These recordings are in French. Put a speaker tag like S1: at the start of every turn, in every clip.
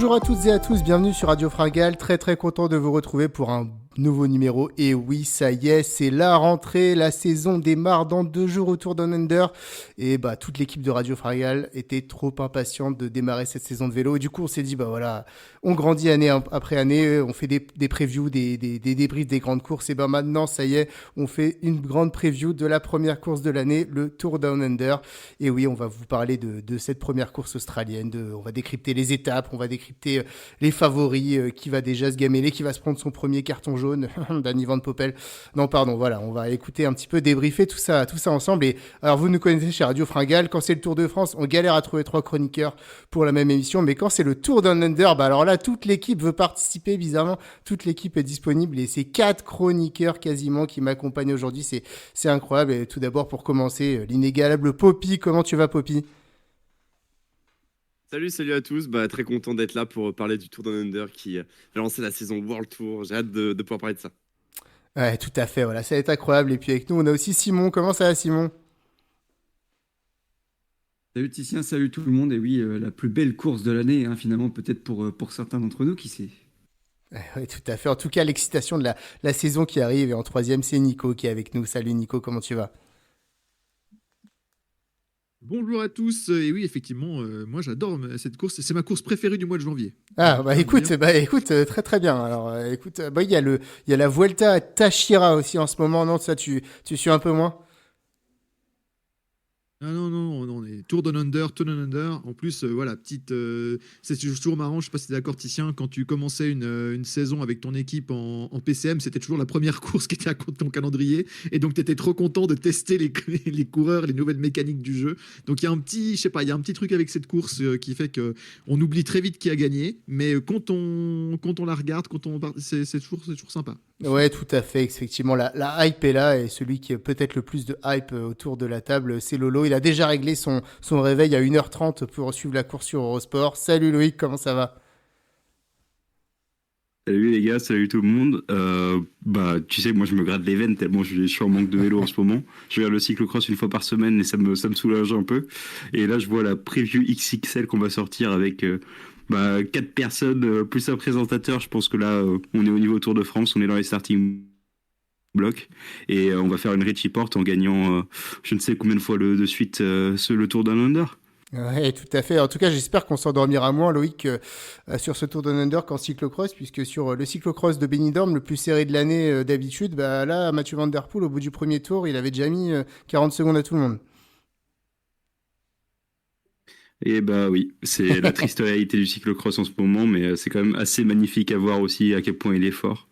S1: Bonjour à toutes et à tous, bienvenue sur Radio Fringale, très content de vous retrouver pour un nouveau numéro. Et oui, ça y est, c'est la rentrée, la saison démarre dans 2 jours au Tour Down Under. Et toute l'équipe de Radio Fringale était trop impatiente de démarrer cette saison de vélo. Et du coup, on s'est dit, voilà, on grandit année après année, on fait des previews, des débriefs des grandes courses. Et maintenant, ça y est, on fait une grande preview de la première course de l'année, le Tour Down Under. Et oui, on va vous parler de cette première course australienne, on va décrypter les étapes, on va décrypter les favoris, qui va déjà se gameler, qui va se prendre son premier carton jaune, Danny Van Poppel. Non, pardon, voilà, on va écouter un petit peu, débriefer tout ça ensemble. Et alors, vous nous connaissez chez Radio Fringale, quand c'est le Tour de France, on galère à trouver 3 chroniqueurs pour la même émission, mais quand c'est le Tour Down Under, alors là, toute l'équipe veut participer, bizarrement, toute l'équipe est disponible et c'est 4 chroniqueurs quasiment qui m'accompagnent aujourd'hui, c'est incroyable. Et tout d'abord, pour commencer, l'inégalable Poppy. Comment tu vas, Poppy ?
S2: Salut à tous, très content d'être là pour parler du Tour Down Under qui va lancer la saison World Tour. J'ai hâte de pouvoir parler de ça.
S1: Ouais, tout à fait, voilà, ça va être incroyable. Et puis avec nous, on a aussi Simon. Comment ça va, Simon ?
S3: Salut Titien, salut tout le monde. Et oui, la plus belle course de l'année, finalement, peut-être pour certains d'entre nous, qui sait.
S1: Oui, tout à fait. En tout cas, l'excitation de la saison qui arrive. Et en troisième, c'est Nico qui est avec nous. Salut Nico, comment tu vas ?
S4: Bonjour à tous, et oui effectivement, moi j'adore cette course, c'est ma course préférée du mois de janvier.
S1: Écoute, très bien. Alors écoute, il y a la Vuelta à Táchira aussi en ce moment, non, ça tu suis un peu moins.
S4: Non, on est Tour Down Under. En plus, voilà, c'est toujours marrant, je sais pas si t'es d'accord Titien, quand tu commençais une saison avec ton équipe en PCM, c'était toujours la première course qui était à ton calendrier, et donc t'étais trop content de tester les coureurs, les nouvelles mécaniques du jeu. Donc il y a un petit truc avec cette course qui fait que on oublie très vite qui a gagné, mais quand on la regarde, c'est toujours sympa.
S1: Ouais, tout à fait, effectivement, la hype est là, et celui qui a peut-être le plus de hype autour de la table, c'est Lolo. Il a déjà réglé son réveil à 1h30 pour suivre la course sur Eurosport. Salut Loïc, comment ça va ?
S5: Salut les gars, salut tout le monde. Tu sais, moi je me gratte les veines tellement je suis en manque de vélo en ce moment. Je regarde le cyclocross une fois par semaine et ça me soulage un peu. Et là je vois la preview XXL qu'on va sortir avec 4 personnes plus un présentateur. Je pense que là on est au niveau Tour de France, on est dans les starting blocks et on va faire une Richie Porte en gagnant je ne sais combien de fois de suite le Tour Down Under.
S1: Ouais, tout à fait. En tout cas, j'espère qu'on s'endormira moins, Loïc, sur ce Tour Down Under qu'en cyclocross, puisque sur le cyclocross de Benidorm, le plus serré de l'année d'habitude, là, Mathieu Van Der Poel, au bout du premier tour, il avait déjà mis 40 secondes à tout le monde.
S5: Et oui, c'est la triste réalité du cyclocross en ce moment, mais c'est quand même assez magnifique à voir aussi à quel point il est fort.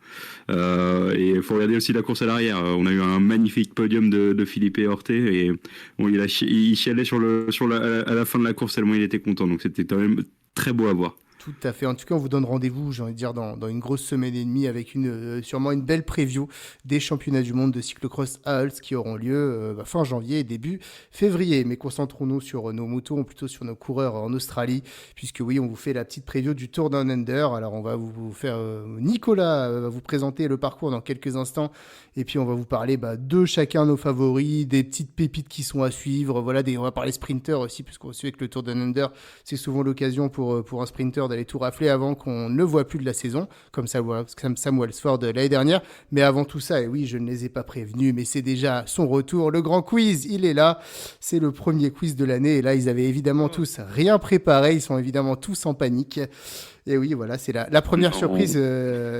S5: Et il faut regarder aussi la course à l'arrière. On a eu un magnifique podium de Philippe Horté et il chialait à la fin de la course tellement il était content. Donc c'était quand même très beau à voir.
S1: Tout à fait. En tout cas, on vous donne rendez-vous, j'ai envie de dire, dans une grosse semaine et demie avec sûrement une belle preview des championnats du monde de cyclocross à Hals qui auront lieu fin janvier et début février. Mais concentrons-nous sur nos motos, ou plutôt sur nos coureurs en Australie, puisque oui, on vous fait la petite preview du Tour Down Under. Alors, on va vous faire... Nicolas va vous présenter le parcours dans quelques instants, et puis on va vous parler de chacun nos favoris, des petites pépites qui sont à suivre. Voilà, on va parler sprinter aussi, puisqu'on sait que le Tour Down Under, c'est souvent l'occasion pour un sprinter d'aller tout rafler avant qu'on ne le voit plus de la saison, comme Sam Welsford l'année dernière. Mais avant tout ça, et oui, je ne les ai pas prévenus, mais c'est déjà son retour, le grand quiz, il est là. C'est le premier quiz de l'année, et là, ils avaient évidemment tous rien préparé, ils sont évidemment tous en panique. Et oui, voilà, c'est la première surprise.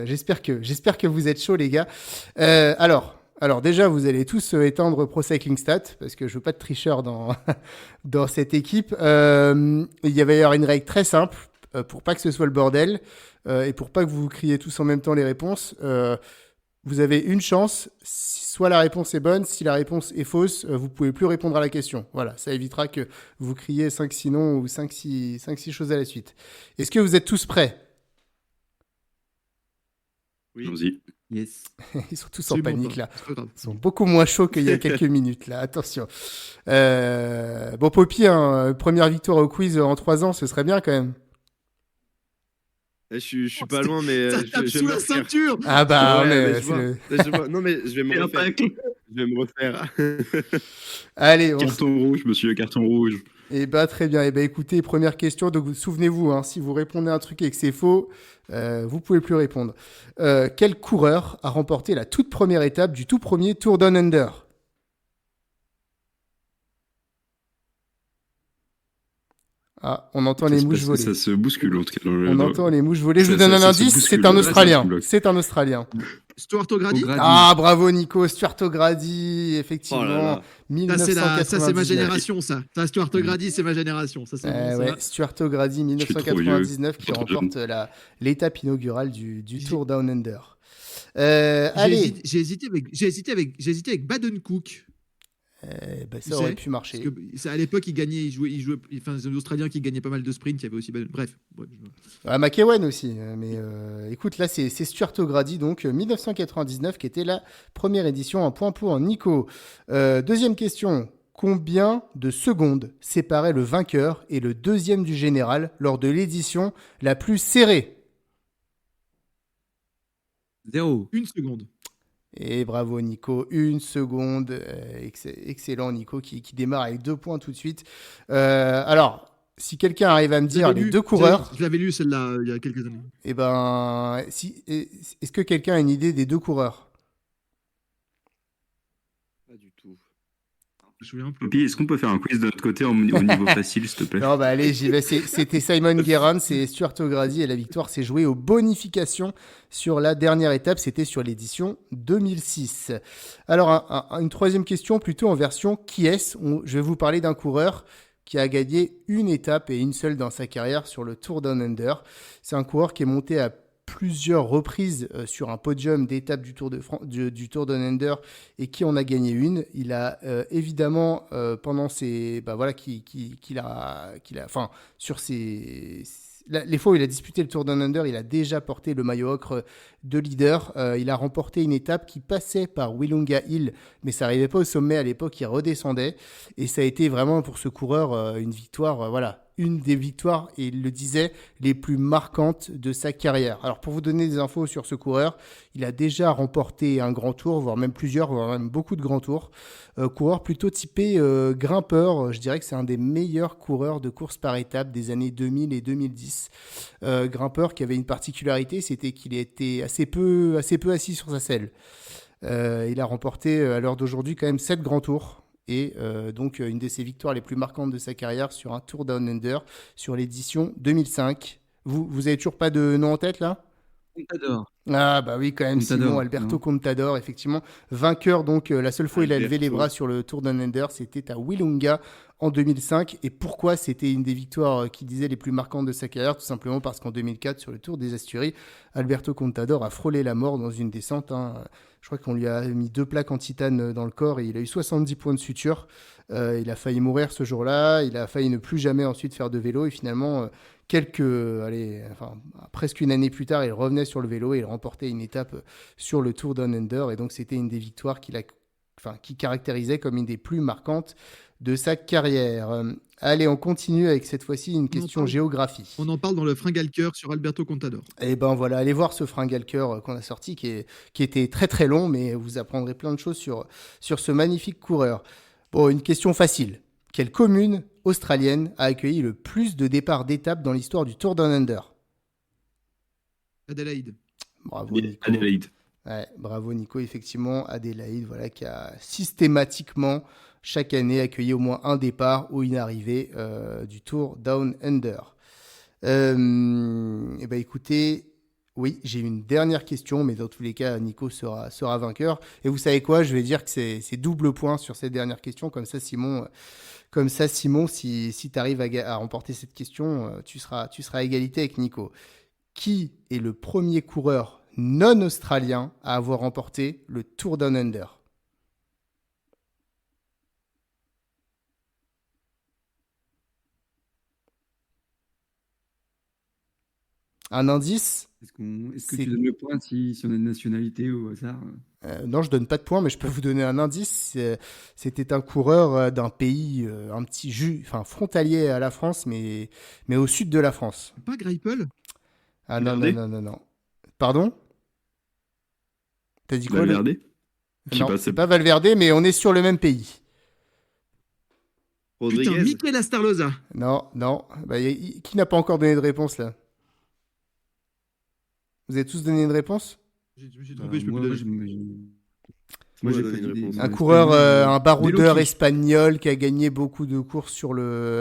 S1: J'espère que vous êtes chauds, les gars. Alors déjà, vous allez tous étendre Pro Cycling Stats, parce que je veux pas de tricheurs dans cette équipe. Il va y avoir une règle très simple, pour pas que ce soit le bordel, et pour pas que vous criez tous en même temps les réponses. Vous avez une chance, soit la réponse est bonne, si la réponse est fausse, vous pouvez plus répondre à la question. Voilà, ça évitera que vous criez 5-6 noms ou 5-6 choses à la suite. Est-ce que vous êtes tous prêts ?
S5: Oui. Allons-y.
S3: Yes.
S1: Ils sont tous en panique là. Ils sont beaucoup moins chauds qu'il y a quelques minutes là. Attention. Poppy, première victoire au quiz en 3 ans, ce serait bien quand même.
S2: Je suis pas loin, mais
S4: ça tape sous la ceinture.
S1: Ah
S2: non mais je vais me refaire.
S1: Allez,
S5: carton rouge, monsieur, carton rouge.
S1: Eh ben, très bien. Eh ben, écoutez, première question. Donc, souvenez-vous, hein, si vous répondez à un truc et que c'est faux, vous pouvez plus répondre. Quel coureur a remporté la toute première étape du tout premier Tour Down Under? Ah, on entend les mouches voler.
S5: Ça se bouscule en tout cas.
S1: On entend les mouches voler. Je vous
S5: Ça-
S1: donne un
S5: ça se
S1: indice,
S5: bouscule,
S1: c'est un
S5: là,
S1: Australien.
S5: ça se bloque.
S1: C'est un Australien.
S4: Stuart O'Grady.
S3: O'Grady.
S1: Ah, bravo Nico, Stuart O'Grady,
S2: Oh là
S1: effectivement,
S2: là.
S4: Ça, c'est ma
S1: 1999.
S4: génération, ça. Ça, Stuart O'Grady, c'est ma génération. Ça, c'est bon, ça.
S1: Ouais, Stuart O'Grady,
S5: Je suis trop
S1: 1999, qui
S5: trop
S1: remporte l'étape inaugurale du Tour Down Under.
S4: J'ai
S1: Allez,
S4: hésité avec Baden Cook.
S1: bah,
S4: Tu
S1: ça aurait
S4: sais,
S1: pu marcher.
S4: Parce que à l'époque, il jouait, enfin, c'est un Australien qui gagnait pas mal de sprints. Il y avait aussi Baden. Bref.
S1: McEwen aussi, mais écoute, là c'est Stuart O'Grady, donc 1999, qui était la première édition, un point pour Nico. Deuxième question, combien de secondes séparaient le vainqueur et le deuxième du général lors de l'édition la plus serrée?
S3: 0.
S4: 1 seconde.
S1: Et bravo Nico, 1 seconde, excellent Nico qui démarre avec 2 points tout de suite. Alors, si quelqu'un arrive à me dire les deux coureurs,
S4: Je l'avais lu celle-là il y a quelques années.
S1: eh ben, est-ce que quelqu'un a une idée des deux coureurs?
S2: Pas du tout.
S4: Je me souviens plus.
S5: Puis, est-ce qu'on peut faire un quiz de notre côté au niveau facile, s'il te plaît?
S1: Non, bah allez, j'y vais. C'était Simon Gerrans et Stuart O'Grady et la victoire s'est jouée aux bonifications sur la dernière étape. C'était sur l'édition 2006. Alors, une troisième question plutôt en version qui est-ce? Je vais vous parler d'un coureur qui a gagné une étape et une seule dans sa carrière sur le Tour Down Under. C'est un coureur qui est monté à plusieurs reprises sur un podium d'étape du Tour du Tour Down Under et qui en a gagné une. Il a évidemment pendant ses enfin sur ses les fois où il a disputé le Tour Down Under, il a déjà porté le maillot ocre de leader. Il a remporté une étape qui passait par Willunga Hill, mais ça n'arrivait pas au sommet à l'époque, il redescendait. Et ça a été vraiment pour ce coureur une victoire, une des victoires, et il le disait, les plus marquantes de sa carrière. Alors pour vous donner des infos sur ce coureur, il a déjà remporté un grand tour, voire même plusieurs, voire même beaucoup de grands tours. Coureur plutôt typé grimpeur, je dirais que c'est un des meilleurs coureurs de course par étape des années 2000 et 2010. Grimpeur qui avait une particularité, c'était qu'il était assez peu assis sur sa selle. Il a remporté à l'heure d'aujourd'hui quand même 7 grands tours. Et donc une de ses victoires les plus marquantes de sa carrière sur un Tour Down Under sur l'édition 2005. Vous avez toujours pas de nom en tête là?
S3: Contador.
S1: Ah bah oui quand même,
S3: Contador,
S1: Simon Alberto
S3: non.
S1: Contador, effectivement vainqueur. Donc la seule fois où il a levé les
S2: Alberto.
S1: bras sur le Tour Down Under, c'était à Willunga en 2005. Et pourquoi c'était une des victoires qui disait les plus marquantes de sa carrière? Tout simplement parce qu'en 2004 sur le Tour des Asturies, Alberto Contador a frôlé la mort dans une descente, hein. Je crois qu'on lui a mis 2 plaques en titane dans le corps et il a eu 70 points de suture. Il a failli mourir ce jour-là, il a failli ne plus jamais ensuite faire de vélo et finalement presque une année plus tard, il revenait sur le vélo et il remportait une étape sur le Tour Down Under. Et donc, c'était une des victoires qui caractérisait comme une des plus marquantes de sa carrière. Allez, on continue avec cette fois-ci une question géographie.
S4: On en parle dans le Fringal Cœur sur Alberto Contador.
S1: Et ben voilà, allez voir ce fringal cœur qu'on a sorti qui était très très long, mais vous apprendrez plein de choses sur ce magnifique coureur. Bon, une question facile. Quelle commune australienne a accueilli le plus de départs d'étapes dans l'histoire du Tour Down Under?
S4: Adélaïde.
S1: Bravo Nico.
S5: Adélaïde.
S1: Ouais, bravo Nico, effectivement, Adélaïde, voilà, qui a systématiquement chaque année accueilli au moins un départ ou une arrivée du Tour Down Under. Et ben écoutez, oui, j'ai une dernière question, mais dans tous les cas, Nico sera vainqueur. Et vous savez quoi, je vais dire que c'est double point sur cette dernière question, comme ça Simon, si tu arrives à remporter cette question, tu seras à égalité avec Nico. Qui est le premier coureur non australien à avoir remporté le Tour Down Under? Un indice?
S3: Est-ce que
S1: C'est-
S3: tu donnes le point si on a une nationalité au hasard?
S1: Non, je donne pas de points, mais je peux vous donner un indice. C'était un coureur d'un pays un petit frontalier à la France, mais au sud de la France.
S4: Pas Greipel.
S1: Ah non, non,
S5: Valverde?
S1: non, non, non. Pardon? T'as dit quoi?
S5: Valverde? Je sais
S1: Non,
S5: pas,
S1: c'est pas Valverde, mais on est sur le même pays.
S4: Putain,
S2: Rodriguez.
S4: Mikel Astarloza.
S1: Non, non. Bah, qui n'a pas encore donné de réponse là? Vous avez tous donné une réponse?
S4: Je me suis trompé, je peux plus donner.
S3: Moi,
S2: Moi,
S3: j'ai
S2: donné
S3: pas
S2: une
S3: d'idée.
S2: réponse.
S1: Un
S3: Moi,
S1: coureur,
S3: espagnol,
S1: un baroudeur
S3: Beloki.
S1: espagnol qui a gagné beaucoup de courses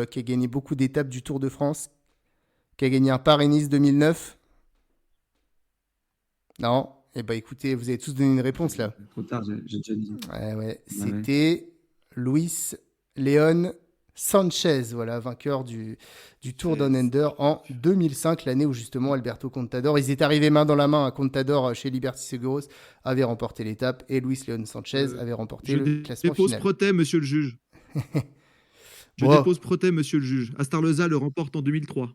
S1: qui a gagné beaucoup d'étapes du Tour de France, qui a gagné un Paris-Nice 2009. Non. Eh ben écoutez, vous avez tous donné une réponse là.
S3: Trop tard, j'ai déjà dit.
S1: Ouais, ouais.
S3: Ouais.
S1: C'était Luis León Sanchez, voilà, vainqueur du Tour Down Under en 2005, l'année où justement Alberto Contador, ils étaient arrivés main dans la main à Contador chez Liberty Seguros, avait remporté l'étape et Luis León Sanchez avait remporté
S4: Je
S1: le classement
S4: dépose
S1: final.
S4: Protet, monsieur le juge. Je
S1: Bon.
S4: dépose Protet, monsieur le juge. Astarloza le remporte en 2003.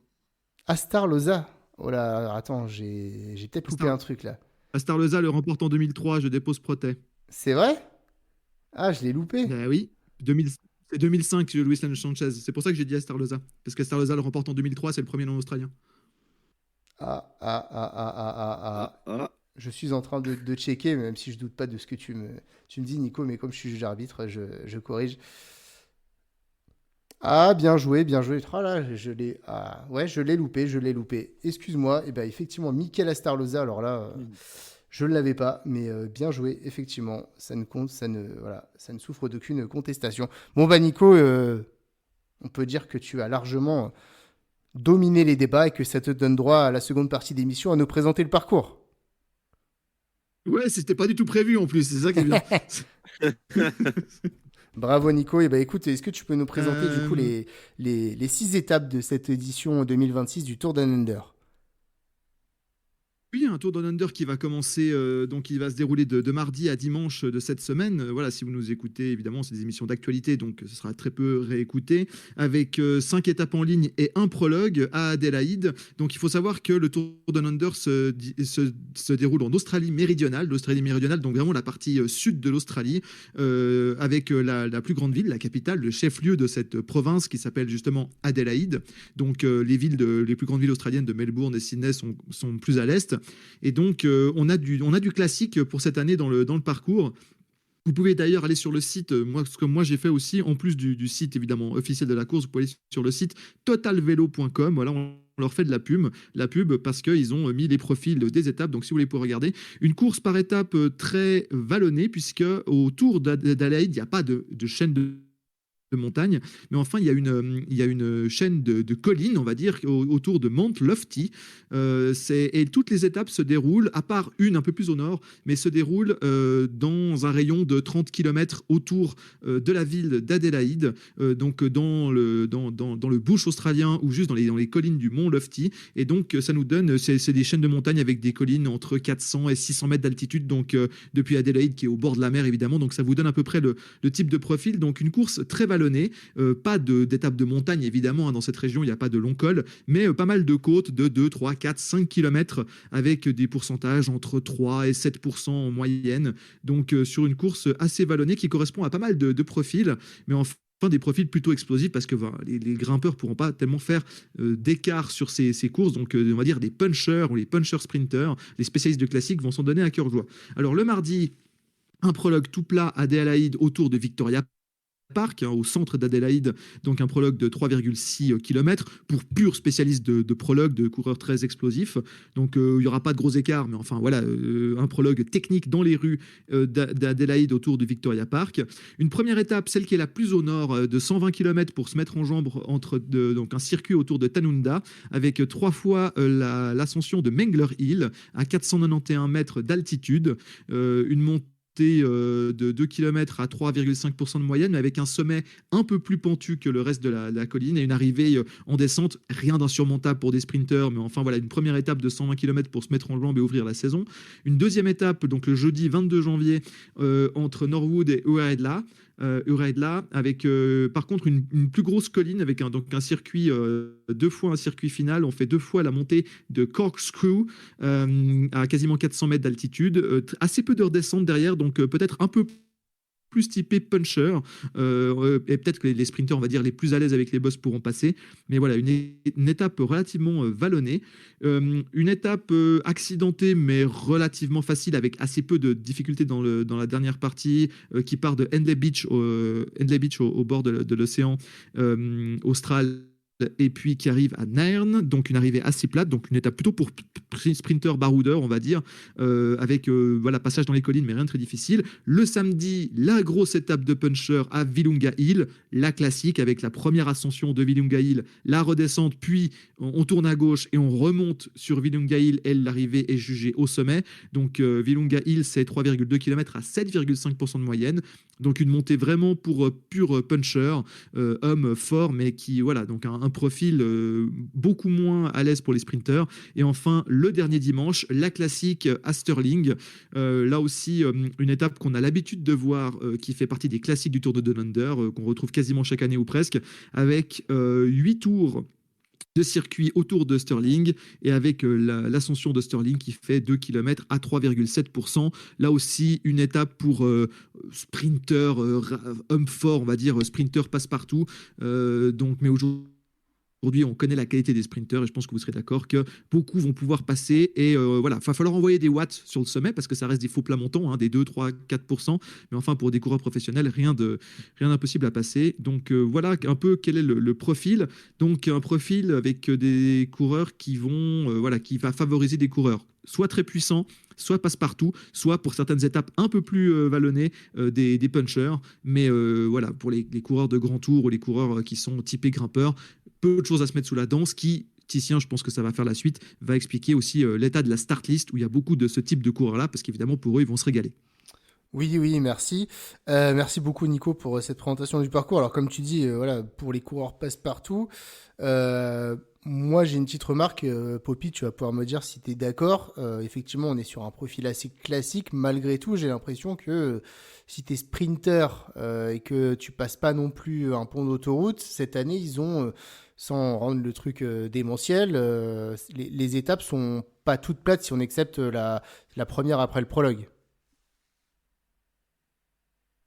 S1: Astar Loza. Oh là, attends, j'ai peut-être loupé
S4: Astar-
S1: un truc là.
S4: Astarloza le remporte en 2003, je dépose Protet.
S1: C'est vrai? Ah, je l'ai loupé.
S4: Ben oui, 2000 c'est 2005, Luis León Sanchez. C'est pour ça que j'ai dit Astarloza. Parce qu'Astarloza le remporte en 2003, c'est le premier nom australien.
S1: Ah, ah, ah, ah, ah, ah, ah.
S2: Ah,
S1: Je suis en train de checker, même si je doute pas de ce que tu me dis, Nico, mais comme je suis juge arbitre, je corrige. Ah, bien joué, bien joué. Oh là, ouais, je l'ai loupé. Excuse-moi. Et ben effectivement, Mikel Astarloza, alors là, je ne l'avais pas, mais bien joué, effectivement. Ça ne souffre d'aucune contestation. Bon, bah Nico, on peut dire que tu as largement dominé les débats et que ça te donne droit à la seconde partie d'émission à nous présenter le parcours.
S4: Ouais, c'était pas du tout prévu en plus, c'est ça qui est bien.
S1: Bravo Nico. Et bah écoute, est-ce que tu peux nous présenter du coup les 6 étapes de cette édition 2026 du Tour Down Under?
S4: Oui, un Tour Down Under qui va commencer, donc il va se dérouler de mardi à dimanche de cette semaine. Voilà, si vous nous écoutez, évidemment, c'est des émissions d'actualité, donc ce sera très peu réécouté, avec 5 étapes en ligne et un prologue à Adélaïde. Donc il faut savoir que le Tour Down Under se déroule en Australie méridionale, donc vraiment la partie sud de l'Australie, avec la plus grande ville, la capitale, le chef-lieu de cette province qui s'appelle justement Adélaïde. Donc les plus grandes villes australiennes de Melbourne et Sydney sont plus à l'est. Et donc, on a du classique pour cette année dans le parcours. Vous pouvez d'ailleurs aller sur le site, ce que moi j'ai fait aussi, en plus du site évidemment officiel de la course, vous pouvez aller sur le site totalvelo.com. Voilà, on leur fait de la pub parce qu'ils ont mis les profils des étapes. Donc, si vous voulez pouvoir regarder, une course par étape très vallonnée, puisque autour d'Adélaïde, il n'y a pas de chaîne de montagne, mais enfin il y a une chaîne de collines, on va dire, autour de Mount Lofty, et toutes les étapes se déroulent, à part une un peu plus au nord, mais se déroulent dans un rayon de 30 km autour de la ville d'Adélaïde, donc dans le bush australien ou juste dans les collines du Mont Lofty. Et donc ça nous donne, c'est des chaînes de montagne avec des collines entre 400 et 600 mètres d'altitude, donc depuis Adélaïde qui est au bord de la mer évidemment, donc ça vous donne à peu près le type de profil. Donc une course très vallonnée, pas d'étape de montagne évidemment, hein, dans cette région il n'y a pas de long col, mais pas mal de côtes de 2, 3, 4, 5 km avec des pourcentages entre 3 et 7% en moyenne, donc sur une course assez vallonnée qui correspond à pas mal de profils, mais enfin des profils plutôt explosifs parce que les grimpeurs pourront pas tellement faire d'écart sur ces courses, donc on va dire des punchers ou les punchers sprinters, les spécialistes de classique vont s'en donner à cœur joie. Alors le mardi, un prologue tout plat à Adélaïde autour de Victoria Park, hein, au centre d'Adélaïde, donc un prologue de 3,6 km pour pur spécialiste de prologue, de coureurs très explosifs. Donc il n'y aura pas de gros écarts, mais enfin voilà, un prologue technique dans les rues d'Adélaïde autour de Victoria Park. Une première étape, celle qui est la plus au nord, de 120 km pour se mettre en jambes donc un circuit autour de Tanunda, avec 3 fois l'ascension de Mengler Hill à 491 mètres d'altitude, une montée de 2 km à 3,5% de moyenne, mais avec un sommet un peu plus pentu que le reste de la colline et une arrivée en descente, rien d'insurmontable pour des sprinteurs, mais enfin voilà, une première étape de 120 km pour se mettre en jambes et ouvrir la saison. Une deuxième étape, donc le jeudi 22 janvier, entre Norwood et Uredla, avec par contre une plus grosse colline avec un circuit, 2 fois un circuit final. On fait 2 fois la montée de Corkscrew à quasiment 400 mètres d'altitude, assez peu de redescente derrière, donc peut-être un peu plus typé puncher. Et peut-être que les sprinters, on va dire, les plus à l'aise avec les bosses pourront passer. Mais voilà, une étape relativement vallonnée. Une étape accidentée, mais relativement facile, avec assez peu de difficultés dans la dernière partie, qui part de Henley Beach au bord de l'océan austral, et puis qui arrive à Nairn, donc une arrivée assez plate, donc une étape plutôt pour sprinter baroudeur, on va dire, avec voilà, passage dans les collines, mais rien de très difficile. Le samedi, la grosse étape de puncher à Virunga Hill, la classique, avec la première ascension de Virunga Hill, la redescente, puis on tourne à gauche et on remonte sur Virunga Hill, et l'arrivée est jugée au sommet. Donc Virunga Hill, c'est 3,2 km à 7,5% de moyenne, donc une montée vraiment pour pur puncher, homme fort, mais qui, voilà, donc un profil beaucoup moins à l'aise pour les sprinters. Et enfin, le dernier dimanche, la classique à Stirling. Là aussi, une étape qu'on a l'habitude de voir, qui fait partie des classiques du Tour de Down Under, qu'on retrouve quasiment chaque année ou presque, avec 8 tours de circuit autour de Stirling, et avec l'ascension de Stirling qui fait 2 km à 3,7%. Là aussi, une étape pour sprinter, homme fort, on va dire, sprinter passe-partout. Mais aujourd'hui, on connaît la qualité des sprinters, et je pense que vous serez d'accord que beaucoup vont pouvoir passer. Et voilà, il va falloir envoyer des watts sur le sommet, parce que ça reste des faux plats montants, hein, des 2, 3, 4%. Mais enfin, pour des coureurs professionnels, rien d'impossible à passer. Donc voilà un peu quel est le profil. Donc un profil avec des coureurs qui va favoriser des coureurs soit très puissants, soit passe-partout, soit pour certaines étapes un peu plus vallonnées, des punchers. Mais voilà, pour les coureurs de grand tour ou les coureurs qui sont typés grimpeurs, peu de choses à se mettre sous la dent, ce qui, Titien, je pense que ça va faire la suite, va expliquer aussi l'état de la start list, où il y a beaucoup de ce type de coureurs-là, parce qu'évidemment, pour eux, ils vont se régaler.
S1: Oui, merci. Merci beaucoup, Nico, pour cette présentation du parcours. Alors, comme tu dis, voilà, pour les coureurs passe-partout, moi, j'ai une petite remarque. Poppy, tu vas pouvoir me dire si tu es d'accord. Effectivement, on est sur un profil assez classique. Malgré tout, j'ai l'impression que si tu es sprinter et que tu passes pas non plus un pont d'autoroute, cette année, ils ont, sans rendre le truc démentiel, les étapes sont pas toutes plates si on accepte la première après le prologue.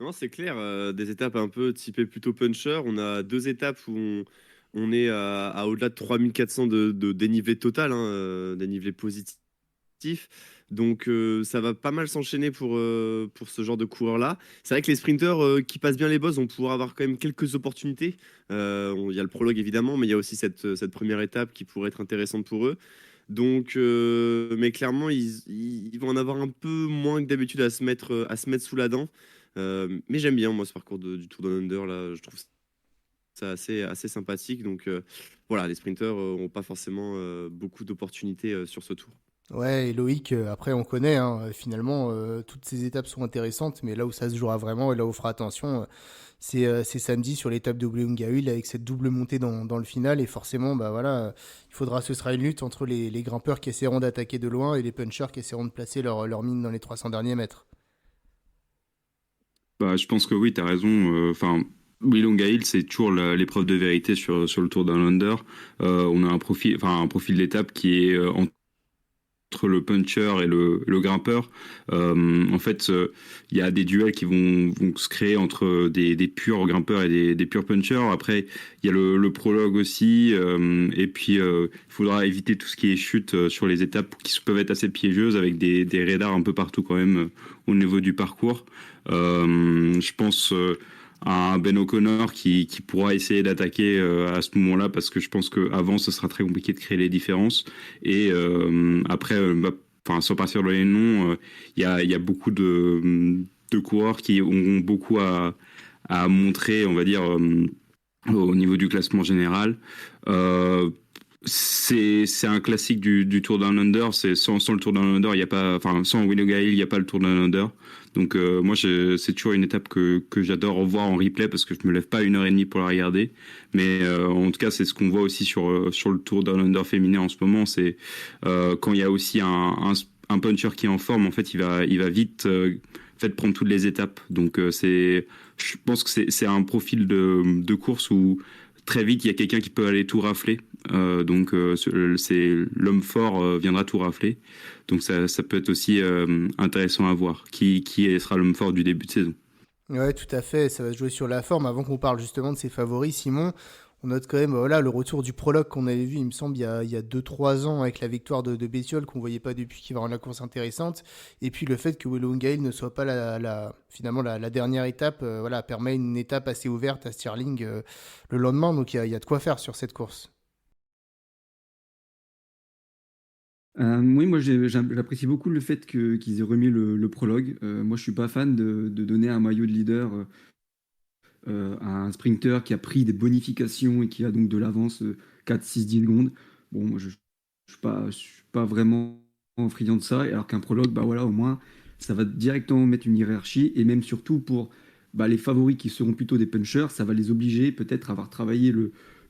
S2: Non, c'est clair, des étapes un peu typées plutôt puncher. On a 2 étapes où on est à au-delà de 3400 de dénivelé total, hein, dénivelé positif. Donc ça va pas mal s'enchaîner pour ce genre de coureurs-là. C'est vrai que les sprinters qui passent bien les bosses vont pouvoir avoir quand même quelques opportunités. Il y a le prologue évidemment, mais il y a aussi cette première étape qui pourrait être intéressante pour eux. Donc, mais clairement, ils vont en avoir un peu moins que d'habitude à se mettre sous la dent. Mais j'aime bien, moi, ce parcours du Tour Down Under, là. Je trouve ça assez sympathique. Donc, voilà, les sprinters n'ont pas forcément beaucoup d'opportunités sur ce tour.
S1: Ouais, et Loïc, après on connaît, hein, finalement, toutes ces étapes sont intéressantes, mais là où ça se jouera vraiment et là où on fera attention, c'est samedi sur l'étape de William avec cette double montée dans le final, et forcément, bah voilà, ce sera une lutte entre les grimpeurs qui essaieront d'attaquer de loin et les punchers qui essaieront de placer leur mine dans les 300 derniers mètres.
S5: Bah, je pense que oui, tu as raison. Enfin, Wilonga Hill, c'est toujours l'épreuve de vérité sur le Tour Down Under. On a un profil d'étape qui est entre le puncher et le grimpeur. En fait, il y a des duels qui vont se créer entre des purs grimpeurs et des purs punchers. Après, il y a le prologue aussi. Et puis, il faudra éviter tout ce qui est chute sur les étapes qui peuvent être assez piégeuses, avec des radars un peu partout quand même au niveau du parcours. Je pense à Ben O'Connor qui pourra essayer d'attaquer à ce moment-là, parce que je pense qu'avant ce sera très compliqué de créer les différences. Et après, sans partir dans les noms, il y a beaucoup de coureurs qui ont beaucoup à montrer, on va dire, au niveau du classement général. C'est un classique du Tour Down Under. Sans le Tour Down Under, il y a pas, enfin sans Willoga Hill, il n'y a pas le Tour Down Under. Donc moi, c'est toujours une étape que j'adore revoir en replay, parce que je me lève pas 1h30 pour la regarder. Mais en tout cas, c'est ce qu'on voit aussi sur le Tour Down Under féminin en ce moment. C'est quand il y a aussi un puncher qui est en forme, en fait, il va vite prendre toutes les étapes. Donc je pense que c'est un profil de course où très vite il y a quelqu'un qui peut aller tout rafler. Donc c'est l'homme fort viendra tout rafler. Donc ça peut être aussi intéressant à voir qui sera l'homme fort du début de saison.
S1: Ouais, tout à fait. Ça va se jouer sur la forme. Avant qu'on parle justement de ses favoris, Simon, on note quand même voilà, le retour du prologue qu'on avait vu, il me semble, il y a 2-3 ans avec la victoire de Bettiol qu'on voyait pas depuis, qui va rendre la course intéressante. Et puis le fait que Wollongale ne soit pas finalement la dernière étape, voilà, permet une étape assez ouverte à Stirling le lendemain. Donc il y a de quoi faire sur cette course.
S3: Oui, moi j'apprécie beaucoup le fait qu'ils aient remis le prologue. Moi je suis pas fan de donner un maillot de leader à un sprinter qui a pris des bonifications et qui a donc de l'avance 4, 6, 10 secondes. Bon, moi je suis pas vraiment friand de ça. Et alors qu'un prologue, bah voilà, au moins ça va directement mettre une hiérarchie et même surtout pour les favoris qui seront plutôt des punchers, ça va les obliger peut-être à avoir travaillé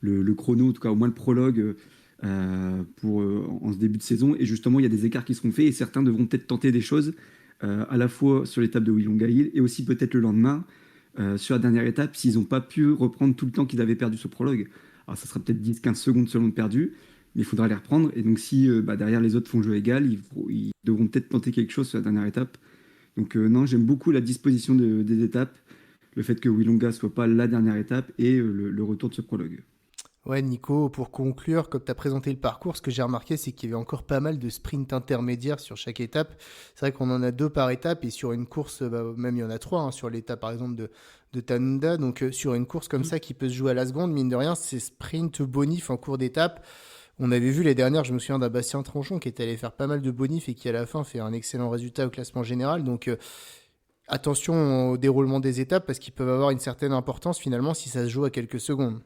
S3: le chrono, en tout cas au moins le prologue en ce début de saison. Et justement, il y a des écarts qui seront faits et certains devront peut-être tenter des choses à la fois sur l'étape de Willongaïl et aussi peut-être le lendemain sur la dernière étape s'ils n'ont pas pu reprendre tout le temps qu'ils avaient perdu sur prologue. Alors ça sera peut-être 10-15 secondes selon de perdu, mais il faudra les reprendre. Et donc si derrière les autres font jeu égal, ils devront peut-être tenter quelque chose sur la dernière étape. Donc non, j'aime beaucoup la disposition des étapes, le fait que Willonga soit pas la dernière étape et le retour de ce prologue.
S1: Ouais, Nico, pour conclure, comme tu as présenté le parcours, ce que j'ai remarqué, c'est qu'il y avait encore pas mal de sprints intermédiaires sur chaque étape. C'est vrai qu'on en a 2 par étape et sur une course, même il y en a 3 hein, sur l'étape par exemple de Tanunda. Donc sur une course comme ça qui peut se jouer à la seconde, mine de rien, c'est sprint bonif en cours d'étape. On avait vu les dernières, je me souviens d'un Bastien Tranchon qui était allé faire pas mal de bonif et qui à la fin fait un excellent résultat au classement général. Donc attention au déroulement des étapes parce qu'ils peuvent avoir une certaine importance finalement si ça se joue à quelques secondes.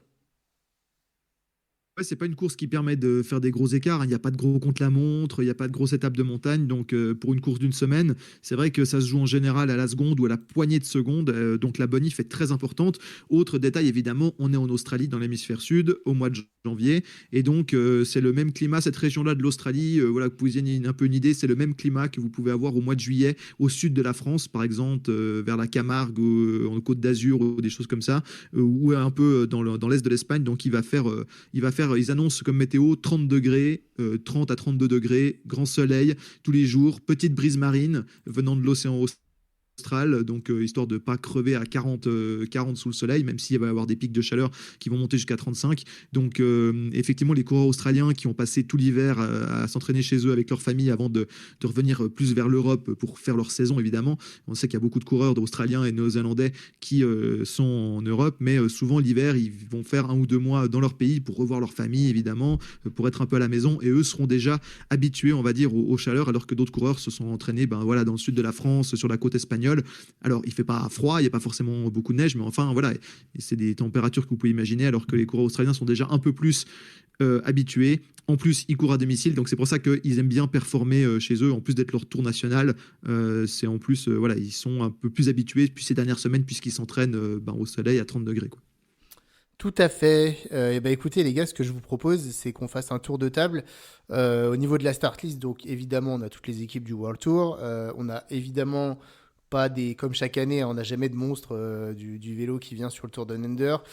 S4: Ouais, c'est pas une course qui permet de faire des gros écarts, hein. Il n'y a pas de gros contre-la-montre, il n'y a pas de grosse étape de montagne. Donc, pour une course d'une semaine, c'est vrai que ça se joue en général à la seconde ou à la poignée de secondes. Donc, la bonif est très importante. Autre détail, évidemment, on est en Australie, dans l'hémisphère sud, au mois de janvier. Et donc, c'est le même climat, cette région-là de l'Australie. Voilà, que vous ayez un peu une idée, c'est le même climat que vous pouvez avoir au mois de juillet au sud de la France, par exemple, vers la Camargue, ou, en Côte d'Azur, ou des choses comme ça, ou un peu dans l'est de l'Espagne. Donc, ils annoncent comme météo 30 degrés, 30 à 32 degrés, grand soleil tous les jours, petite brise marine venant de l'océan austral, donc histoire de ne pas crever à 40 sous le soleil, même s'il va y avoir des pics de chaleur qui vont monter jusqu'à 35. Donc effectivement, les coureurs australiens qui ont passé tout l'hiver à s'entraîner chez eux avec leur famille avant de revenir plus vers l'Europe pour faire leur saison, évidemment. On sait qu'il y a beaucoup de coureurs australiens et néo-zélandais qui sont en Europe, mais souvent l'hiver, ils vont faire 1 ou 2 mois dans leur pays pour revoir leur famille, évidemment, pour être un peu à la maison, et eux seront déjà habitués, on va dire, aux chaleurs, alors que d'autres coureurs se sont entraînés voilà, dans le sud de la France, sur la côte espagnole. Alors, il fait pas froid, il n'y a pas forcément beaucoup de neige, mais enfin, voilà, c'est des températures que vous pouvez imaginer, alors que les coureurs australiens sont déjà un peu plus habitués. En plus, ils courent à domicile, donc c'est pour ça qu'ils aiment bien performer chez eux, en plus d'être leur tour national. C'est en plus, voilà, ils sont un peu plus habitués depuis ces dernières semaines, puisqu'ils s'entraînent au soleil à 30 degrés, quoi.
S1: Tout à fait. Et ben écoutez les gars, ce que je vous propose, c'est qu'on fasse un tour de table au niveau de la start list. Donc évidemment, on a toutes les équipes du World Tour. On a évidemment pas des comme chaque année, hein, on n'a jamais de monstre du vélo qui vient sur le Tour Down Under,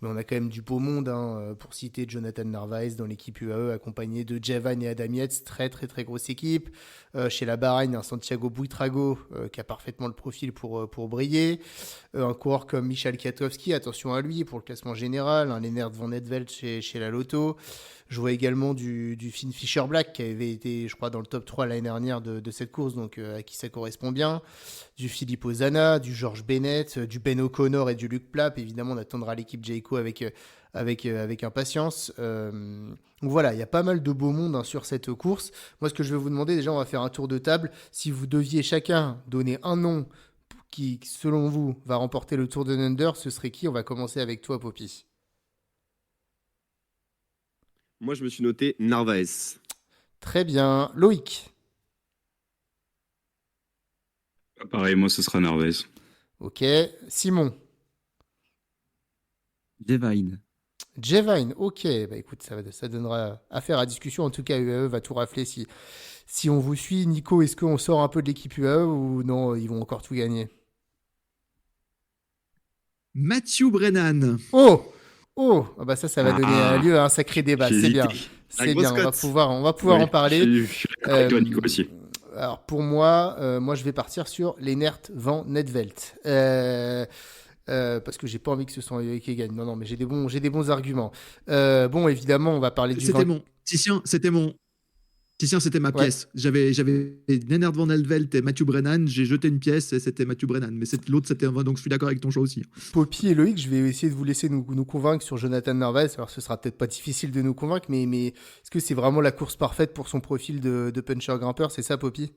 S1: mais on a quand même du beau monde. Pour citer Jonathan Narvaez dans l'équipe UAE, accompagné de Javan et Adam Yates, très très très grosse équipe. Chez la Bahreïn, un Santiago Buitrago qui a parfaitement le profil pour briller. Un coureur comme Michal Kwiatkowski, attention à lui pour le classement général. Un Lennart Van Etvelt chez la Lotto. Je vois également du Finn Fisher Black qui avait été, je crois, dans le top 3 l'année dernière de cette course, donc à qui ça correspond bien. Du Philippe Ozana, du George Bennett, du Ben O'Connor et du Luc Plapp. Évidemment, on attendra l'équipe Jayco avec impatience. Donc voilà, il y a pas mal de beau monde sur cette course. Moi, ce que je vais vous demander, déjà, on va faire un tour de table. Si vous deviez chacun donner un nom qui, selon vous, va remporter le Tour de Under, ce serait qui? On va commencer avec toi, Poppy.
S2: Moi, je me suis noté Narvaez.
S1: Très bien. Loïc.
S5: Pareil, moi, ce sera Narvaez.
S1: Ok. Simon.
S3: Devine.
S1: Jevine, ok, bah écoute, ça donnera affaire à discussion. En tout cas, UAE va tout rafler si on vous suit. Nico, est-ce qu'on sort un peu de l'équipe UAE ou non, ils vont encore tout gagner?
S4: Matthew Brennan.
S1: Oh! Oh! Ah bah ça va donner lieu à un sacré débat,
S5: J'ai
S1: c'est bien.
S5: hésité.
S1: C'est bien, on va pouvoir en parler.
S5: Je suis d'accord avec toi, Nico, aussi.
S1: Alors pour moi, je vais partir sur Lennert van Netveldt. Parce que j'ai pas envie que ce soit lui qui gagne. Non, non, mais j'ai des bons arguments. Bon, évidemment, on va parler du
S4: C'était
S1: 20.
S4: mon. Titien, c'était ma
S1: Ouais.
S4: pièce. J'avais Lennart Van Helvelt et Matthew Brennan. J'ai jeté une pièce et c'était Matthew Brennan. Mais l'autre, c'était donc je suis d'accord avec ton choix aussi.
S1: Poppy et Loïc, je vais essayer de vous laisser nous convaincre sur Jonathan Narvaez. Alors, ce sera peut-être pas difficile de nous convaincre, mais est-ce que c'est vraiment la course parfaite pour son profil de puncher grimpeur? C'est ça, Poppy?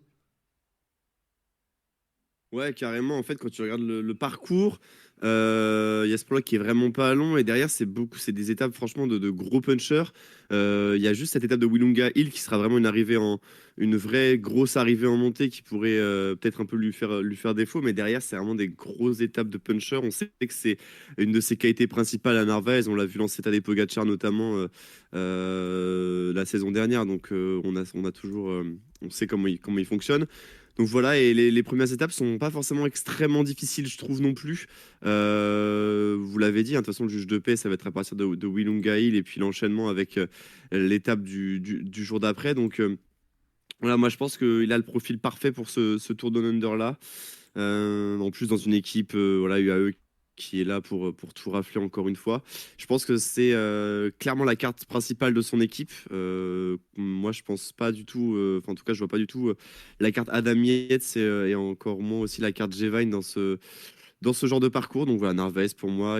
S2: Ouais, carrément. En fait, quand tu regardes le parcours, il y a ce prologue qui est vraiment pas long et derrière, c'est des étapes franchement de gros punchers. Il y a juste cette étape de Willunga Hill qui sera vraiment une vraie grosse arrivée en montée qui pourrait peut-être un peu lui faire défaut, mais derrière, c'est vraiment des grosses étapes de punchers. On sait que c'est une de ses qualités principales à Narvaez. On l'a vu dans cette année Pogacar notamment la saison dernière. Donc, on a toujours, on sait comment il fonctionne. Donc voilà, et les premières étapes sont pas forcément extrêmement difficiles, je trouve non plus. Vous l'avez dit, hein, de toute façon, le juge de paix, ça va être à partir de Willunga Hill et puis l'enchaînement avec l'étape du jour d'après. Donc voilà, moi je pense qu'il a le profil parfait pour ce Tour Down Under là. En plus, dans une équipe voilà, UAE qui est là pour tout rafler encore une fois. Je pense que c'est clairement la carte principale de son équipe. Moi, je pense pas du tout, enfin, en tout cas, je vois pas du tout la carte Adam Yates et encore moins aussi la carte Gevine dans ce genre de parcours. Donc voilà, Narvaez, pour moi,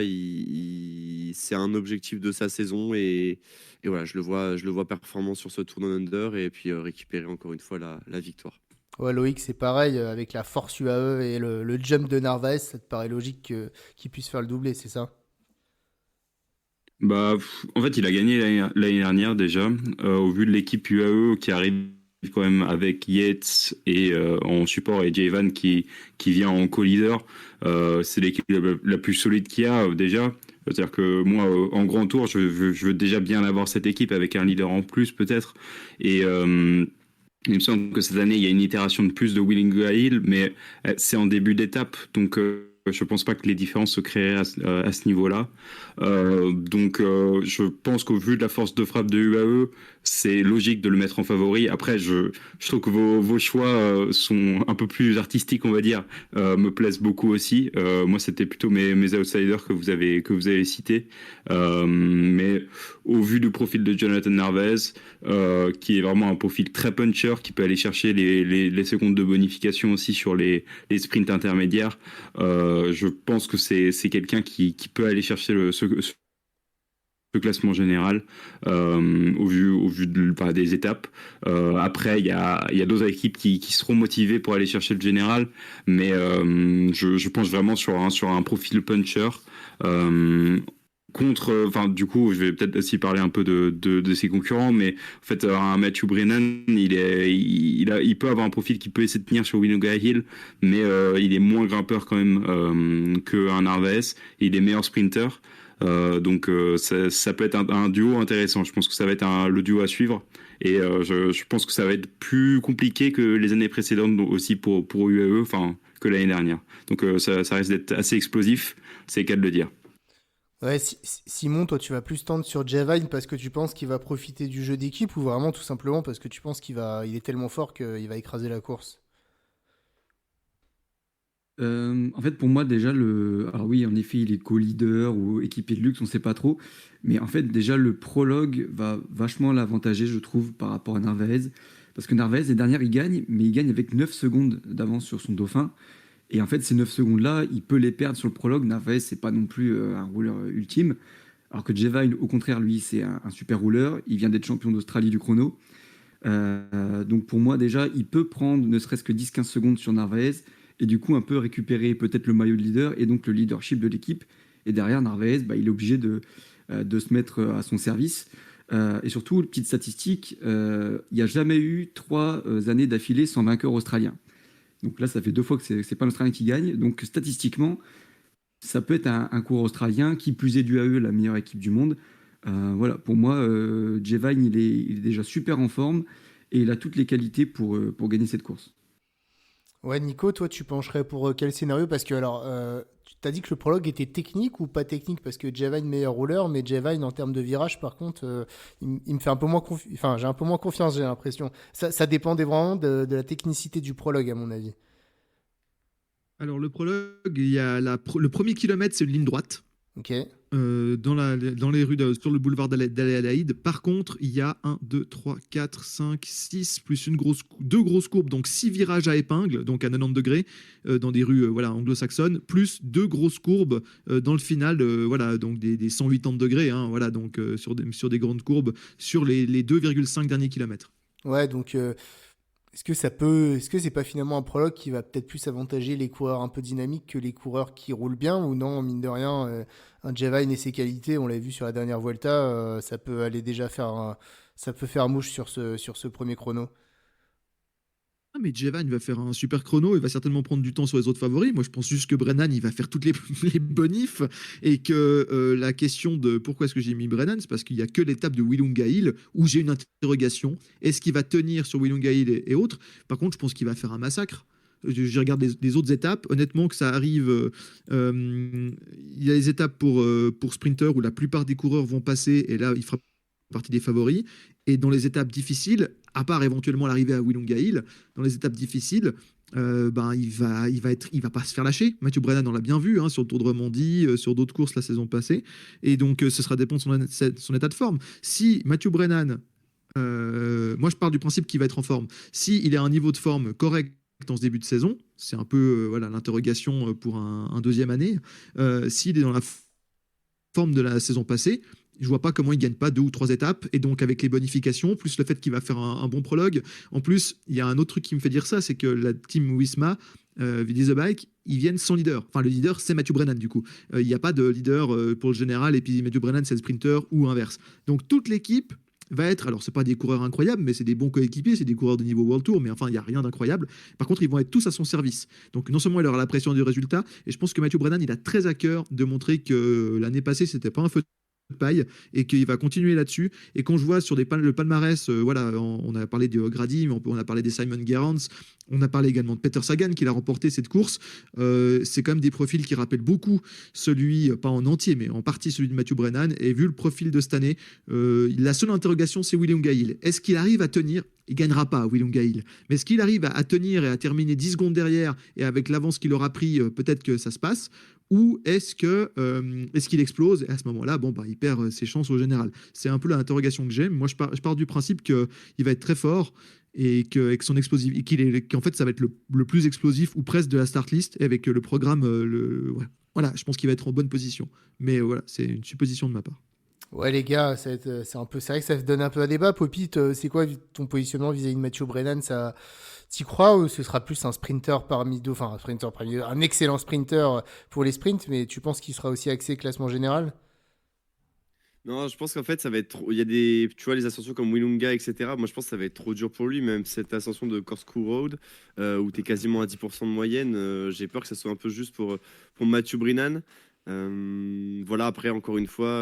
S2: c'est un objectif de sa saison et voilà, je le vois performant sur ce Tour Down Under et puis récupérer encore une fois la victoire.
S1: Ouais, Loïc, c'est pareil, avec la force UAE et le jump de Narvaez, ça te paraît logique qu'il puisse faire le doublé, c'est ça?
S5: Bah, en fait, il a gagné l'année dernière déjà. Au vu de l'équipe UAE qui arrive quand même avec Yates et en support et Jayvan qui vient en co-leader, c'est l'équipe la plus solide qu'il y a déjà. C'est-à-dire que moi, en grand tour, je veux déjà bien avoir cette équipe avec un leader en plus peut-être. Et il me semble que cette année, il y a une itération de plus de Willunga Hill, mais c'est en début d'étape, donc je pense pas que les différences se créeraient à ce niveau-là. Donc je pense qu'au vu de la force de frappe de UAE, c'est logique de le mettre en favori. Après, je trouve que vos choix sont un peu plus artistiques, on va dire, me plaisent beaucoup aussi. Moi, c'était plutôt mes outsiders que vous avez cités. Mais au vu du profil de Jonathan Narvaez, qui est vraiment un profil très puncher, qui peut aller chercher les secondes de bonification aussi sur les sprints intermédiaires, je pense que c'est quelqu'un qui peut aller chercher ce classement général au vu des étapes. Après, il y a d'autres équipes qui seront motivées pour aller chercher le général, mais je pense vraiment sur un profil puncher. Enfin, du coup, je vais peut-être aussi parler un peu de ses concurrents, mais en fait, un Matthew Brennan, il peut avoir un profil qui peut essayer de tenir sur Willunga Hill, mais il est moins grimpeur quand même qu'un Narvaez, et il est meilleur sprinter. Donc ça peut être un duo intéressant. Je pense que ça va être le duo à suivre. Et je pense que ça va être plus compliqué que les années précédentes aussi pour UAE, enfin que l'année dernière. Donc ça risque d'être assez explosif, c'est le cas de le dire.
S1: Ouais, Simon, toi, tu vas plus tendre sur Javine parce que tu penses qu'il va profiter du jeu d'équipe ou vraiment tout simplement parce que tu penses il est tellement fort qu'il va écraser la course?
S3: En fait, pour moi, déjà, alors oui, en effet, il est co-leader ou équipé de luxe, on sait pas trop. Mais en fait, déjà, le prologue va vachement l'avantager, je trouve, par rapport à Narvaez. Parce que Narvaez, les dernières, il gagne, mais il gagne avec 9 secondes d'avance sur son dauphin. Et en fait, ces 9 secondes-là, il peut les perdre sur le prologue. Narvaez, c'est pas non plus un rouleur ultime. Alors que Jevine, au contraire, lui, c'est un super rouleur. Il vient d'être champion d'Australie du chrono. Donc pour moi, déjà, il peut prendre ne serait-ce que 10-15 secondes sur Narvaez et du coup un peu récupérer peut-être le maillot de leader et donc le leadership de l'équipe. Et derrière, Narvaez, bah, il est obligé de se mettre à son service. Et surtout, petite statistique, il n'y a jamais eu 3 années d'affilée sans vainqueur australien. Donc là, ça fait 2 fois que c'est pas l'Australien qui gagne. Donc statistiquement, ça peut être un cours australien, qui plus est du AE, la meilleure équipe du monde. Voilà, pour moi, Jevine, il est déjà super en forme et il a toutes les qualités pour gagner cette course.
S1: Ouais, Nico, toi, tu pencherais pour quel scénario? Parce que, alors, tu t'as dit que le prologue était technique ou pas technique? Parce que Javine, meilleur rouleur, mais Javine, en termes de virage, par contre, il me fait un peu moins enfin, j'ai un peu moins confiance, j'ai l'impression. Ça dépendait vraiment de la technicité du prologue, à mon avis.
S4: Alors, le prologue, il y a le premier kilomètre, c'est une ligne droite.
S1: Ok.
S4: Dans les rues sur le boulevard d'Al-Alaïd. Par contre, il y a 1, 2, 3, 4, 5, 6, plus deux grosses courbes, donc 6 virages à épingle, donc à 90 degrés, dans des rues voilà, anglo-saxonnes, plus deux grosses courbes dans le final, voilà, donc des 180 degrés, hein, voilà, donc sur des grandes courbes, sur les 2,5 derniers kilomètres.
S1: Ouais, donc, est-ce que c'est pas finalement un prologue qui va peut-être plus avantager les coureurs un peu dynamiques que les coureurs qui roulent bien ou non, mine de rien, un Javine et ses qualités, on l'a vu sur la dernière Vuelta, ça peut aller déjà ça peut faire mouche sur ce premier chrono.
S4: Ah, mais Jevan, il va faire un super chrono, il va certainement prendre du temps sur les autres favoris. Moi, je pense juste que Brennan, il va faire toutes les, les bonifs et que la question de pourquoi est-ce que j'ai mis Brennan, c'est parce qu'il n'y a que l'étape de Willunga Hill où j'ai une interrogation. Est-ce qu'il va tenir sur Willunga Hill et autres? Par contre, je pense qu'il va faire un massacre. Je regarde les autres étapes. Honnêtement, que ça arrive. Il y a les étapes pour sprinter où la plupart des coureurs vont passer et là, il fera partie des favoris. Et dans les étapes difficiles, à part éventuellement l'arrivée à Willunga Hill, dans les étapes difficiles, ben, il va pas se faire lâcher. Mathieu Brennan, on l'a bien vu hein, sur le Tour de Romandie, sur d'autres courses la saison passée. Et donc, ce sera dépend de son état de forme. Si Mathieu Brennan, moi je pars du principe qu'il va être en forme. Si il est à un niveau de forme correct dans ce début de saison, c'est un peu voilà l'interrogation pour un deuxième année. S'il est dans la forme de la saison passée, je vois pas comment il gagne pas deux ou trois étapes. Et donc, avec les bonifications, plus le fait qu'il va faire un bon prologue. En plus, il y a un autre truc qui me fait dire ça, c'est que la team Wisma, Vidi the Bike, ils viennent sans leader. Enfin, le leader, c'est Mathieu Brennan, du coup. Il n'y a pas de leader pour le général, et puis Mathieu Brennan, c'est le sprinter, ou inverse. Donc, toute l'équipe va être, alors c'est pas des coureurs incroyables, mais c'est des bons coéquipiers, c'est des coureurs de niveau World Tour, mais enfin il y a rien d'incroyable. Par contre, ils vont être tous à son service. Donc non seulement il aura la pression du résultat, et je pense que Mathieu Brennan, il a très à cœur de montrer que l'année passée c'était pas un feu de paille et qu'il va continuer là-dessus. Et quand je vois sur le palmarès, voilà, on a parlé de Grady, mais on a parlé des Simon Gerrans, on a parlé également de Peter Sagan qui a remporté cette course. C'est quand même des profils qui rappellent beaucoup celui, pas en entier, mais en partie celui de Mathieu Brennan. Et vu le profil de cette année, la seule interrogation, c'est Willunga Hill. Est-ce qu'il arrive à tenir? Il gagnera pas, Willunga Hill. Mais est-ce qu'il arrive à tenir et à terminer 10 secondes derrière et avec l'avance qu'il aura pris, peut-être que ça se passe? Ou est-ce qu'il explose et à ce moment-là, bon, bah, il perd ses chances au général. C'est un peu l'interrogation que j'ai. Moi, je pars du principe qu'il va être très fort et avec son explosif, qu'en fait, ça va être le plus explosif ou presque de la start list et avec le programme, ouais. Voilà, je pense qu'il va être en bonne position. Mais voilà, c'est une supposition de ma part.
S1: Ouais, les gars, c'est vrai que ça se donne un peu à débat. Popit, c'est quoi ton positionnement vis-à-vis de Mathieu Brennan? T'y crois ou ce sera plus un sprinter parmi deux, enfin un sprinter parmi deux, un excellent sprinter pour les sprints, mais tu penses qu'il sera aussi axé classement général?
S2: Non, je pense qu'en fait, ça va être trop. Il y a des, tu vois, les ascensions comme Willunga, etc. Moi, je pense que ça va être trop dur pour lui, même cette ascension de Corkscrew Road, où tu es quasiment à 10% de moyenne. J'ai peur que ça soit un peu juste pour Mathieu Brennan. Voilà, après, encore une fois,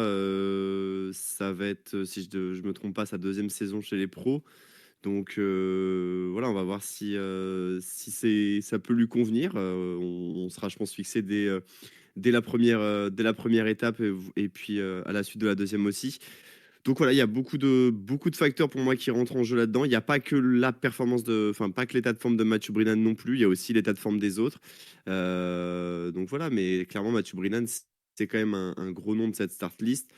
S2: ça va être, si je me trompe pas, sa deuxième saison chez les pros. Donc voilà, on va voir si ça peut lui convenir. On sera, je pense, fixé dès la première étape et puis à la suite de la deuxième aussi. Donc voilà, il y a beaucoup de facteurs pour moi qui rentrent en jeu là-dedans. Il n'y a pas que la performance enfin pas que l'état de forme de Mathieu Brennan non plus. Il y a aussi l'état de forme des autres. Donc voilà, mais clairement Mathieu Brennan, c'est quand même un gros nom de cette start list.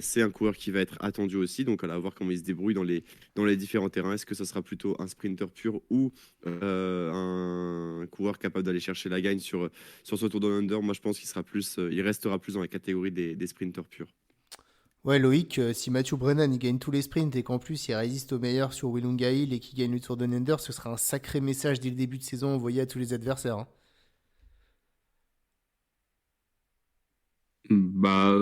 S2: C'est un coureur qui va être attendu aussi. Donc à voir comment il se débrouille dans les différents terrains. Est-ce que ça sera plutôt un sprinter pur ou un coureur capable d'aller chercher la gagne sur ce Tour de Under? Moi, je pense il restera plus dans la catégorie des sprinters purs.
S1: Ouais, Loïc, si Mathieu Brennan il gagne tous les sprints et qu'en plus il résiste aux meilleurs sur Willunga Hill et qu'il gagne le Tour de Under, ce sera un sacré message dès le début de saison envoyé à tous les adversaires, hein.
S5: Bah,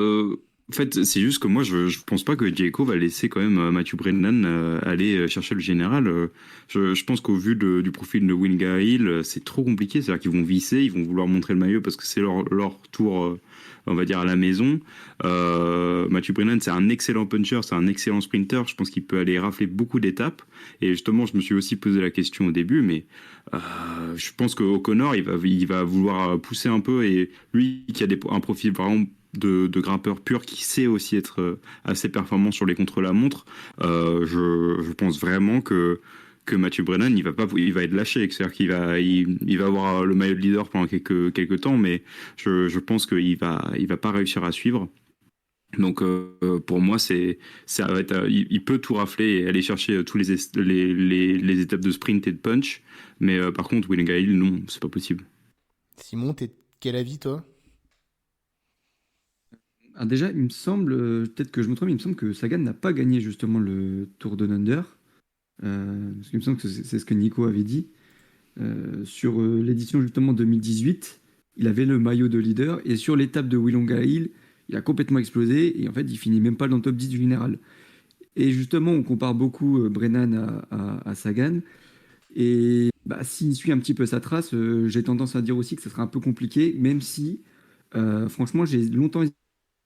S5: En fait, c'est juste que moi, je pense pas que Diego va laisser quand même Matthew Brennan aller chercher le général. Je pense qu'au vu du profil de Winga Hill, c'est trop compliqué. C'est-à-dire qu'ils vont visser, ils vont vouloir montrer le maillot parce que c'est leur tour, on va dire, à la maison. Matthew Brennan, c'est un excellent puncher, c'est un excellent sprinter. Je pense qu'il peut aller rafler beaucoup d'étapes. Et justement, je me suis aussi posé la question au début, mais je pense que O'Connor, il va vouloir pousser un peu. Et lui, qui a un profil vraiment de grimpeur pur qui sait aussi être assez performant sur les contre-la-montre, je pense vraiment que Matthew Brennan il va être lâché, c'est-à-dire il va avoir le maillot de leader pendant quelques temps, mais je pense qu'il va pas réussir à suivre. Donc pour moi ça va être, il peut tout rafler et aller chercher tous les étapes de sprint et de punch, mais par contre Will Gail, non, c'est pas possible.
S1: Simon, quel avis, toi?
S3: Alors déjà, il me semble, peut-être que je me trompe, il me semble que Sagan n'a pas gagné justement le Tour Down Under. Parce qu'il me semble que c'est ce que Nico avait dit. Sur l'édition justement 2018, il avait le maillot de leader et sur l'étape de Willonga Hill, il a complètement explosé et en fait, il finit même pas dans le top 10 du général. Et justement, on compare beaucoup Brennan à Sagan. Et bah, s'il suit un petit peu sa trace, j'ai tendance à dire aussi que ça sera un peu compliqué, même si, franchement, j'ai longtemps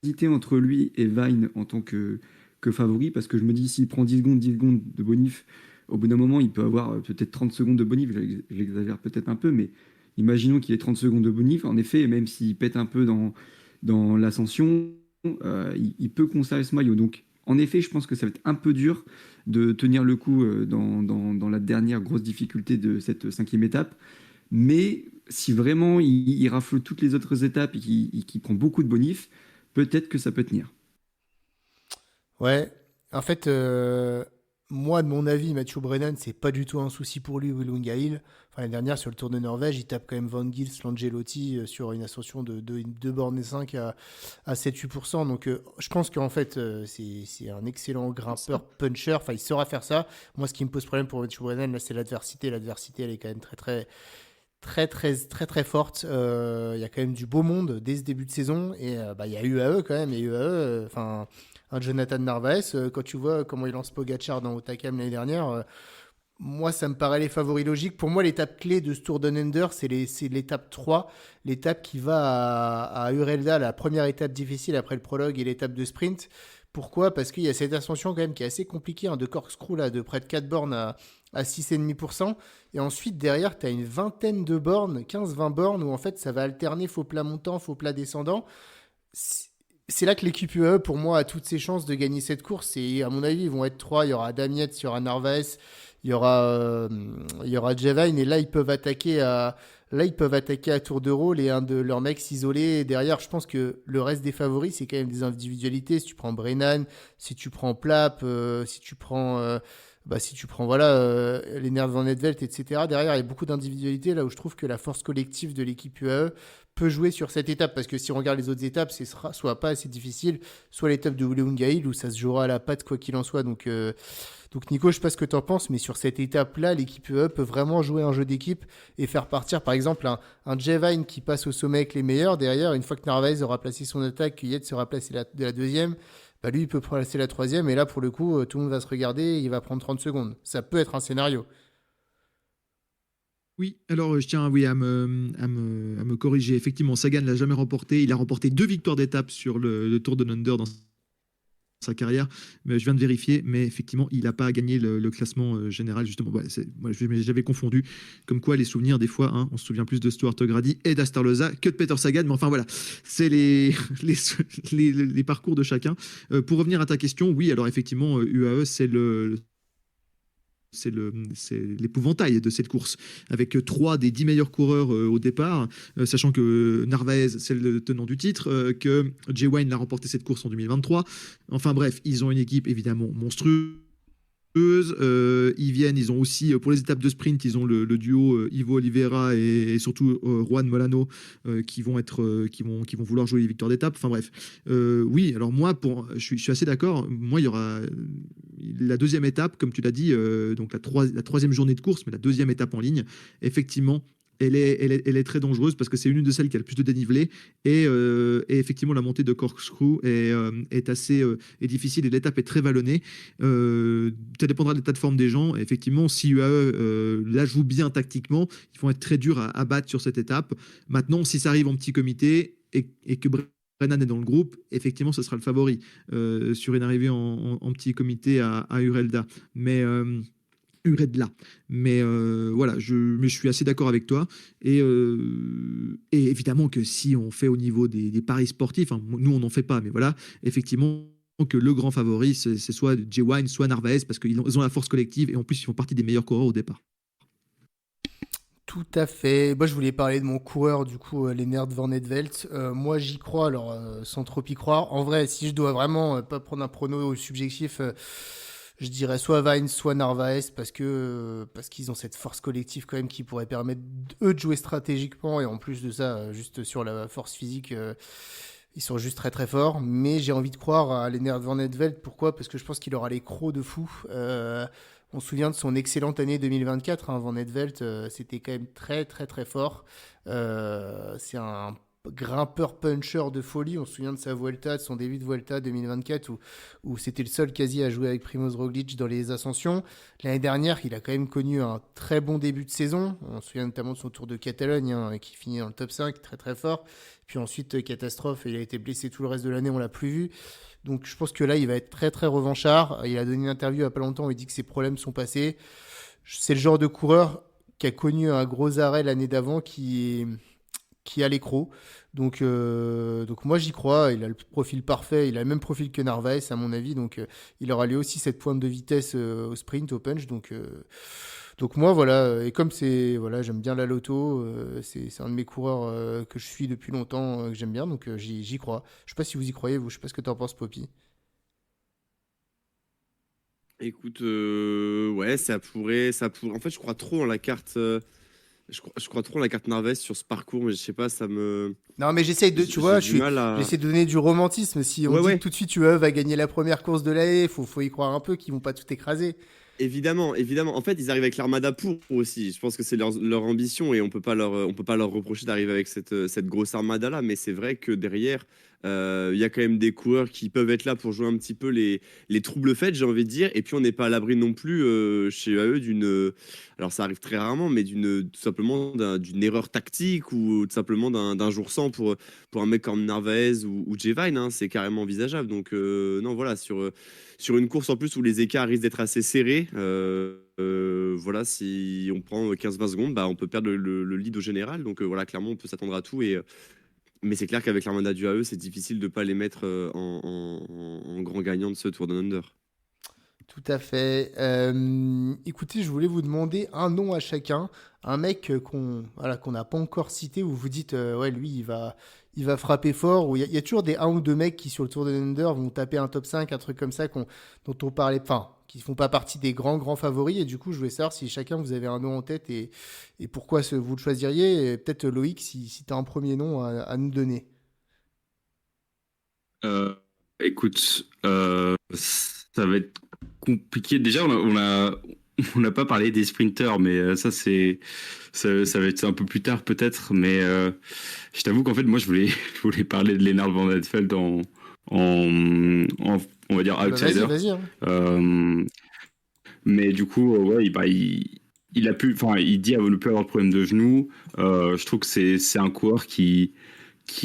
S3: hésité entre lui et Vine en tant que favori, parce que je me dis, s'il prend 10 secondes de bonif, au bout d'un moment, il peut avoir peut-être 30 secondes de bonif, j'exagère peut-être un peu, mais imaginons qu'il ait 30 secondes de bonif, en effet, même s'il pète un peu dans l'ascension, il peut conserver ce maillot. Donc, en effet, je pense que ça va être un peu dur de tenir le coup dans la dernière grosse difficulté de cette 5e étape. Mais si vraiment il rafle toutes les autres étapes et qu'il prend beaucoup de bonif, peut-être que ça peut tenir.
S1: Ouais, en fait, moi, de mon avis, Mathieu Brennan, c'est pas du tout un souci pour lui, Willunga Hill. Enfin, l'année dernière, sur le Tour de Norvège, il tape quand même Van Gils, Langelotti sur une ascension de 2 bornes et 5 à 7-8%. Donc, je pense qu'en fait, c'est un excellent grimpeur puncher. Enfin, il saura faire ça. Moi, ce qui me pose problème pour Mathieu Brennan, là, c'est l'adversité. L'adversité, elle est quand même très forte. Il y a quand même du beau monde dès ce début de saison et bah, il y a UAE quand même. Et UAE, enfin, un Jonathan Narvaez, quand tu vois comment il lance Pogacar dans Otakam l'année dernière, moi ça me paraît les favoris logiques. Pour moi, l'étape clé de ce Tour Down Under, c'est l'étape 3, l'étape qui va à Urelda, la première étape difficile après le prologue et l'étape de sprint. Pourquoi? Parce qu'il y a cette ascension quand même qui est assez compliquée, hein, de corkscrew là, de près de 4 bornes à 6,5%. Et ensuite, derrière, tu as une vingtaine de bornes, 15-20 bornes, où en fait, ça va alterner faux plat montant, faux plat descendant. C'est là que l'équipe UAE, pour moi, a toutes ses chances de gagner cette course. Et à mon avis, ils vont être trois. Il y aura Damiet, il y aura Narvaez, il y aura Javine. Et là, ils peuvent attaquer à tour de rôle et un de leurs mecs s'isoler. Et derrière, je pense que le reste des favoris, c'est quand même des individualités. Si tu prends Brennan, si tu prends Plap, si tu prends voilà, Lennart Van Etvelt, etc. Derrière, il y a beaucoup d'individualités là où je trouve que la force collective de l'équipe UAE peut jouer sur cette étape. Parce que si on regarde les autres étapes, ce sera soit pas assez difficile, soit l'étape de Willunga Hill où ça se jouera à la patte quoi qu'il en soit. Donc Nico, je sais pas ce que tu en penses, mais sur cette étape-là, l'équipe UE peut vraiment jouer un jeu d'équipe et faire partir, par exemple, un Javine qui passe au sommet avec les meilleurs. Derrière, une fois que Narvaez aura placé son attaque, que Yates sera placé de la deuxième, bah lui, il peut placer la troisième. Et là, pour le coup, tout le monde va se regarder et il va prendre 30 secondes. Ça peut être un scénario.
S4: Oui, alors je tiens oui, à me corriger. Effectivement, Sagan l'a jamais remporté. Il a remporté 2 victoires d'étape sur le Tour de Under dans sa carrière, mais je viens de vérifier, mais effectivement, il n'a pas gagné le classement général, justement. Ouais, moi, j'avais confondu, comme quoi les souvenirs, des fois, hein, on se souvient plus de Stuart Grady et d'Astarloza que de Peter Sagan, mais enfin voilà, c'est les parcours de chacun. Pour revenir à ta question, oui, alors effectivement, UAE, c'est l'épouvantail de cette course, avec 3 des 10 meilleurs coureurs au départ, sachant que Narvaez, c'est le tenant du titre, que Jay Wine l'a remporté cette course en 2023. Enfin bref, ils ont une équipe évidemment monstrueuse. Ils ont aussi, pour les étapes de sprint, ils ont le duo Ivo Oliveira et surtout Juan Molano qui vont vouloir jouer les victoires d'étape. Enfin bref, oui. Alors moi, je suis assez d'accord. Moi, il y aura la deuxième étape, comme tu l'as dit, donc la troisième journée de course, mais la deuxième étape en ligne. Effectivement, elle est très dangereuse parce que c'est une de celles qui a le plus de dénivelé et effectivement la montée de corkscrew est assez est difficile et l'étape est très vallonnée. Ça dépendra de l'état de forme des gens. Et effectivement, si UAE la joue bien tactiquement, ils vont être très durs à battre sur cette étape. Maintenant, si ça arrive en petit comité et que Brennan est dans le groupe, effectivement, ce sera le favori sur une arrivée en petit comité à Urelda. Uredla. Mais voilà, mais je suis assez d'accord avec toi. Et évidemment que si on fait au niveau des paris sportifs, hein, nous on n'en fait pas, mais voilà, effectivement que le grand favori, c'est soit Jay Wine, soit Narvaez, parce qu'ils ont la force collective et en plus ils font partie des meilleurs coureurs au départ.
S1: Tout à fait. Moi, je voulais parler de mon coureur, du coup, Lennart Van Etvelt. Moi, j'y crois, alors, sans trop y croire. En vrai, si je dois vraiment pas prendre un prono subjectif, je dirais soit Vines, soit Narvaez, parce qu'ils ont cette force collective quand même qui pourrait permettre, eux, de jouer stratégiquement. Et en plus de ça, juste sur la force physique, ils sont juste très très forts. Mais j'ai envie de croire à Lennart Van Etvelt. Pourquoi? Parce que je pense qu'il aura les crocs de fou. On se souvient de son excellente année 2024, hein, Van Etvelt, c'était quand même très très très fort. C'est un grimpeur puncher de folie. On se souvient de sa Vuelta, de son début de Vuelta 2024 où c'était le seul quasi à jouer avec Primoz Roglic dans les ascensions. L'année dernière, il a quand même connu un très bon début de saison. On se souvient notamment de son Tour de Catalogne, hein, qui finit dans le top 5, très très fort. Puis ensuite, catastrophe, il a été blessé tout le reste de l'année, on l'a plus vu. Donc je pense que là, il va être très très revanchard. Il a donné une interview il n'y a pas longtemps où il dit que ses problèmes sont passés. C'est le genre de coureur qui a connu un gros arrêt l'année d'avant qui a l'écro. Donc moi j'y crois, il a le profil parfait, il a le même profil que Narvaez à mon avis, donc il aura lui aussi cette pointe de vitesse au sprint, au punch, donc moi voilà, et comme c'est voilà, j'aime bien la loto, c'est un de mes coureurs que je suis depuis longtemps, que j'aime bien, donc j'y crois. Je sais pas si vous y croyez, vous, je sais pas ce que t'en penses, Poppy.
S2: Écoute, ouais, ça pourrait. En fait, je crois trop en la carte. Je crois trop en la carte Narvaez sur ce parcours, mais je sais pas, ça me.
S1: Non, mais j'essaye de, tu
S2: J'ai
S1: vois,
S2: du mal à.
S1: j'essaie de donner du romantisme. Si on
S2: Ouais,
S1: dit que
S2: ouais.
S1: tout de suite tu va gagner la première course de l'année, faut y croire un peu qu'ils vont pas tout écraser.
S2: Évidemment, évidemment. En fait, ils arrivent avec l'armada pour aussi. Je pense que c'est leur ambition et on peut pas leur reprocher d'arriver avec cette grosse armada là. Mais c'est vrai que derrière, il y a quand même des coureurs qui peuvent être là pour jouer un petit peu les troubles faits, j'ai envie de dire. Et puis on n'est pas à l'abri non plus chez eux d'une. Alors ça arrive très rarement, mais tout simplement d'une erreur tactique ou tout simplement d'un jour sans pour un mec comme Narvaez ou Jevine, hein, c'est carrément envisageable. Donc non, voilà sur une course en plus où les écarts risquent d'être assez serrés, voilà, si on prend 15-20 secondes, bah, on peut perdre le lead au général. Donc voilà, clairement, on peut s'attendre à tout. Mais c'est clair qu'avec l'Armada du AE, c'est difficile de ne pas les mettre en grand gagnant de ce Tour Down Under.
S1: Tout à fait. Écoutez, je voulais vous demander un nom à chacun, un mec qu'on n'a pas encore cité, où vous dites, ouais, lui, il va frapper fort, où il y a toujours des un ou deux mecs qui, sur le Tour de Under, vont taper un top 5, un truc comme ça, dont on parlait, enfin, qui ne font pas partie des grands favoris. Et du coup, je voulais savoir si chacun, vous avez un nom en tête et pourquoi vous le choisiriez. Et peut-être Loïc, si tu as un premier nom à nous donner.
S5: Écoute, ça va être compliqué. Déjà, on n'a pas parlé des sprinters, mais ça va être un peu plus tard peut-être. Mais je t'avoue qu'en fait, moi, je voulais parler de Lennart Van Etvelt on va dire
S1: Bah,
S5: outsider.
S1: vas-y, hein.
S5: Mais du coup, ouais, il a pu, enfin, il dit ne plus avoir de problème de genou. Je trouve que c'est un coureur qui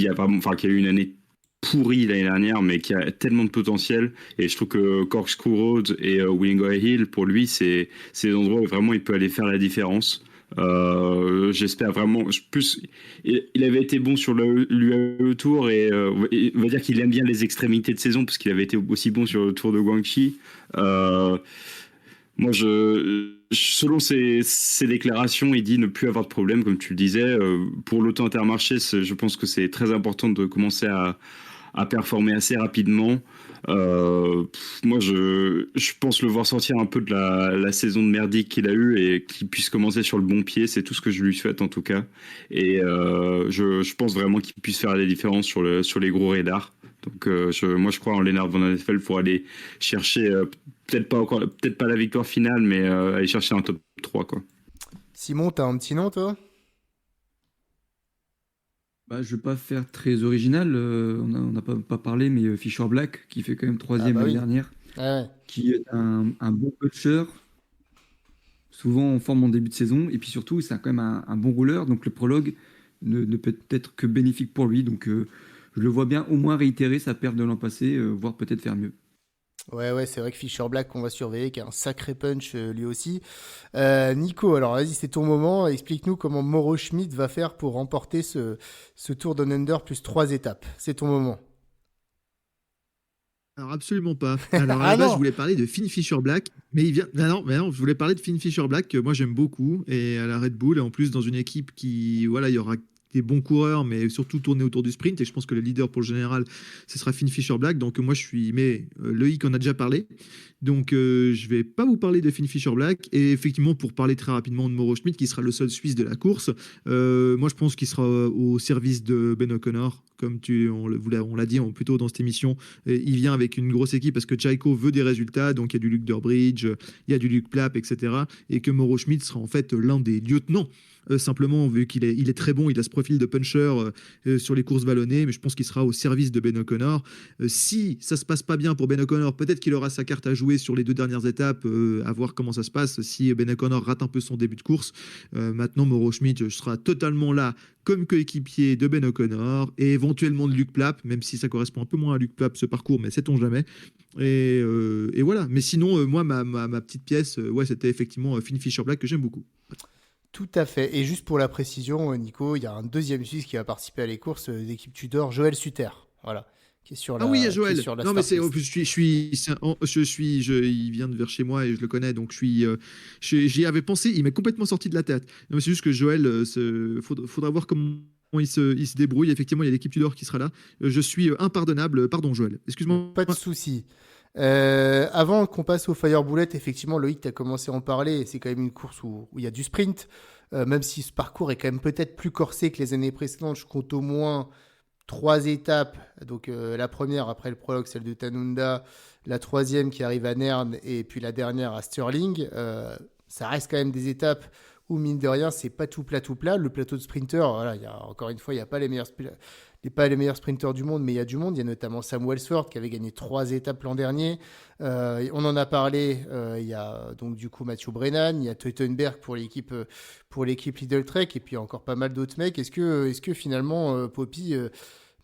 S5: a vraiment, enfin, qui a eu une année pourrie l'année dernière, mais qui a tellement de potentiel. Et je trouve que Corkscrew Road et Willingway Hill, pour lui, c'est des endroits où vraiment il peut aller faire la différence. J'espère vraiment. Plus, il avait été bon sur l'UAE Tour et on va dire qu'il aime bien les extrémités de saison parce qu'il avait été aussi bon sur le Tour de Guangxi. Moi, selon ses déclarations, il dit ne plus avoir de problème, comme tu le disais. Pour l'auto-intermarché, je pense que c'est très important de commencer à performer assez rapidement. Moi, je pense le voir sortir un peu de la saison de merdique qu'il a eue et qu'il puisse commencer sur le bon pied. C'est tout ce que je lui souhaite en tout cas. Et je pense vraiment qu'il puisse faire la différence sur les gros radars. Donc, moi, je crois en Lennart Van Etvelt pour aller chercher, peut-être pas la victoire finale, mais aller chercher un top 3, quoi.
S1: Simon, t'as un petit nom, toi?
S3: Bah, je vais pas faire très original, on n'a pas parlé, mais Fisher Black, qui fait quand même
S1: Ah
S3: troisième
S1: bah
S3: l'année
S1: oui.
S3: dernière,
S1: Ouais, ouais.
S3: qui est un bon puncher, souvent en forme en début de saison, et puis surtout, c'est quand même un bon rouleur, donc le prologue ne peut être que bénéfique pour lui, donc je le vois bien au moins réitérer sa perte de l'an passé, voire peut-être faire mieux.
S1: Ouais, ouais, c'est vrai que Fisher Black qu'on va surveiller, qui a un sacré punch lui aussi. Nico, alors vas-y, c'est ton moment. Explique-nous comment Mauro Schmidt va faire pour remporter ce Tour Down Under plus 3 étapes. C'est ton moment.
S4: Alors absolument pas. Alors à
S1: Ah
S4: la base, je
S1: non!
S4: voulais parler de Finn Fisher Black, mais il vient. Mais non, je voulais parler de Finn Fisher Black que moi j'aime beaucoup et à la Red Bull et en plus dans une équipe qui, voilà, il y aura des bons coureurs, mais surtout tourner autour du sprint. Et je pense que le leader pour le général, ce sera Finn Fisher Black. Donc moi je suis, mais Loïc en a déjà parlé, donc je vais pas vous parler de Finn Fisher Black. Et effectivement, pour parler très rapidement de Mauro Schmidt, qui sera le seul Suisse de la course, moi je pense qu'il sera au service de Ben O'Connor, comme on l'a dit plutôt dans cette émission. Et il vient avec une grosse équipe parce que Jaiko veut des résultats, donc il y a du Luc Durbridge, il y a du Luc Plapp, etc. Et que Mauro Schmidt sera en fait l'un des lieutenants. Simplement, vu il est très bon, il a ce profil de puncher sur les courses vallonnées, mais je pense qu'il sera au service de Ben O'Connor. Si ça se passe pas bien pour Ben O'Connor, peut-être qu'il aura sa carte à jouer sur les 2 dernières étapes, à voir comment ça se passe. Si Ben O'Connor rate un peu son début de course, maintenant Mauro Schmidt sera totalement là comme coéquipier de Ben O'Connor et éventuellement de Luc Plapp, même si ça correspond un peu moins à Luc Plapp ce parcours, mais sait-on jamais. Et voilà. Mais sinon, moi, ma petite pièce, ouais, c'était effectivement Finn Fisher Black que j'aime beaucoup.
S1: Tout à fait. Et juste pour la précision, Nico, il y a un deuxième Suisse qui va participer à les courses d'équipe Tudor, Joël Sutter. Voilà. Qui est sur
S4: Ah oui, il y a
S1: qui est
S4: Joël.
S1: sur la
S4: Non, mais
S1: start list.
S4: il vient de vers chez moi et je le connais, donc j'y avais pensé. Il m'est complètement sorti de la tête. Non, mais c'est juste que Joël, faudra voir comment il se débrouille. Effectivement, il y a l'équipe Tudor qui sera là. Je suis impardonnable. Pardon, Joël. Excuse-moi.
S1: Pas de souci. Avant qu'on passe au Fire Bullet, effectivement, Loïc, tu as commencé à en parler. C'est quand même une course où il y a du sprint. Même si ce parcours est quand même peut-être plus corsé que les années précédentes, je compte au moins 3 étapes. Donc la première après le prologue, celle de Tanunda, la troisième qui arrive à Nerne et puis la dernière à Stirling. Ça reste quand même des étapes où mine de rien, c'est pas tout plat tout plat. Le plateau de sprinter, voilà, encore une fois, il n'y a pas pas les meilleurs sprinters du monde, mais il y a du monde. Il y a notamment Sam Welsford qui avait gagné 3 étapes l'an dernier. On en a parlé. Il y a donc du coup Mathieu Brennan, il y a Teutenberg pour l'équipe Lidl Trek, et puis encore pas mal d'autres mecs. Est-ce que finalement Poppy,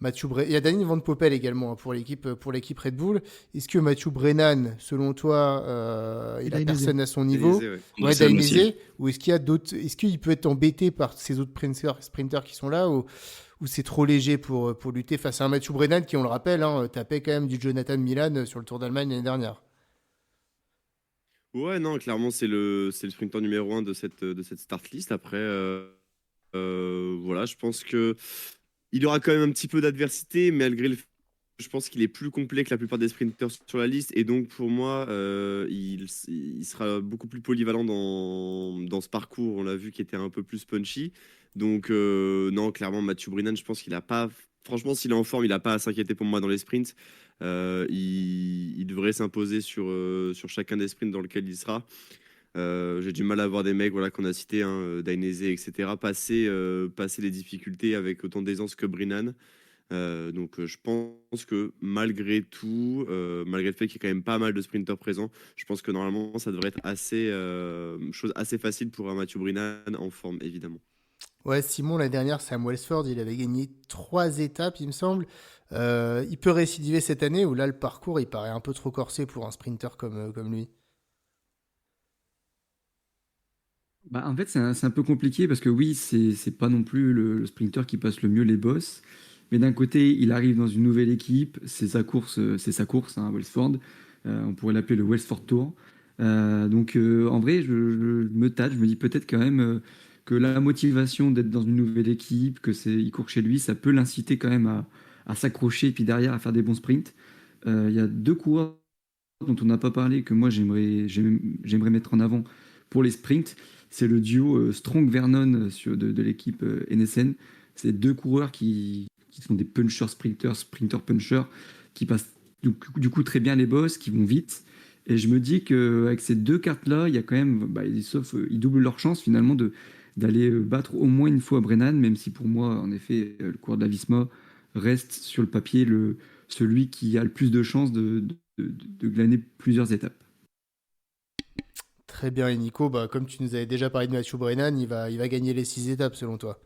S1: il y a Danny Van Poppel également pour l'équipe Red Bull. Est-ce que Mathieu Brennan, selon toi, il a
S4: Dainese.
S1: personne à son niveau?
S2: Dainese, ouais.
S1: Ouais,
S5: Anderson
S1: Dainese.
S5: aussi.
S1: Ou est-ce qu'il y a d'autres? Est-ce qu'il peut être embêté par ces autres sprinters qui sont là, ou c'est trop léger pour lutter face à un Mathieu Brennan qui, on le rappelle, tapait quand même du Jonathan Milan sur le Tour d'Allemagne l'année dernière.
S2: Ouais, non, clairement, c'est le sprinter numéro 1 de cette start list. Après, voilà, je pense que il aura quand même un petit peu d'adversité, malgré le je pense qu'il est plus complet que la plupart des sprinters sur la liste. Et donc, pour moi, il sera beaucoup plus polyvalent dans ce parcours. On l'a vu, qui était un peu plus punchy. Donc, non, clairement, Mathieu Brennan, je pense qu'il a pas. Franchement, s'il est en forme, il n'a pas à s'inquiéter pour moi dans les sprints. Il devrait s'imposer sur chacun des sprints dans lequel il sera. J'ai du mal à voir des mecs voilà, qu'on a cités, hein, Dainese, etc., passer les difficultés avec autant d'aisance que Brennan. Donc je pense que malgré tout, malgré le fait qu'il y ait quand même pas mal de sprinters présents, je pense que normalement ça devrait être chose assez facile pour un Mathieu Brennan en forme, évidemment.
S1: Ouais, Simon, la dernière, Sam Welsford, il avait gagné 3 étapes, il me semble. Il peut récidiver cette année, où là, le parcours, il paraît un peu trop corsé pour un sprinter comme lui.
S3: Bah, en fait, c'est un peu compliqué parce que oui, c'est pas non plus le sprinter qui passe le mieux les bosses. Mais d'un côté, il arrive dans une nouvelle équipe, c'est sa course, hein, Welsford. On pourrait l'appeler le Welsford Tour. Donc en vrai, je me tâte, je me dis peut-être quand même que la motivation d'être dans une nouvelle équipe, il court chez lui, ça peut l'inciter quand même à s'accrocher et puis derrière à faire des bons sprints. Il y a 2 coureurs dont on n'a pas parlé que moi j'aimerais mettre en avant pour les sprints. C'est le duo Strong-Vernon de l'équipe NSN. C'est 2 coureurs qui sont des punchers sprinters, sprinter-punchers, qui passent du coup très bien les bosses, qui vont vite. Et je me dis qu'avec ces 2 cartes-là, il y a quand même, sauf ils doublent leur chance finalement d'aller battre au moins une fois Brennan, même si pour moi, en effet, le coureur de la Visma reste sur le papier celui qui a le plus de chances de glaner plusieurs étapes.
S1: Très bien, et Nico, bah, comme tu nous avais déjà parlé de Mathieu Brennan, il va gagner les 6 étapes selon toi.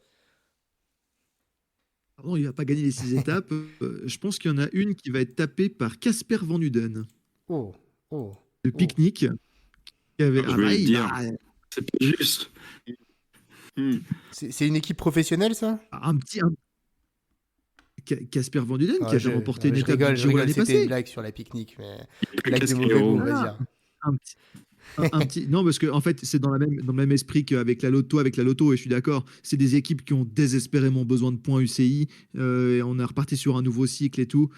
S4: Pardon, il va pas gagner les 6 étapes. Je pense qu'il y en a une qui va être tapée par Casper Van Uden,
S1: Oh, oh,
S4: de
S1: oh.
S4: Picnic. Qui avait...
S5: Je
S4: Ah
S5: voulais
S4: bah,
S5: le dire, c'est pas juste.
S2: Hmm.
S1: C'est une équipe professionnelle, ça?
S4: un petit... Casper Van Uden qui
S1: Ah,
S4: avait remporté une
S1: je
S4: étape du
S1: rigole,
S4: Giro l'année
S1: c'était une
S4: passée.
S1: blague sur la pique-nique, mais
S5: Plus
S1: blague de
S5: casqué,
S1: mauvais goût, on
S5: héros.
S1: va
S4: Voilà.
S1: dire.
S4: Un petit, un petit... Non, parce que en fait, c'est dans le même esprit qu'avec la Lotto, et je suis d'accord. C'est des équipes qui ont désespérément besoin de points UCI. Et on est reparti sur un nouveau cycle et tout.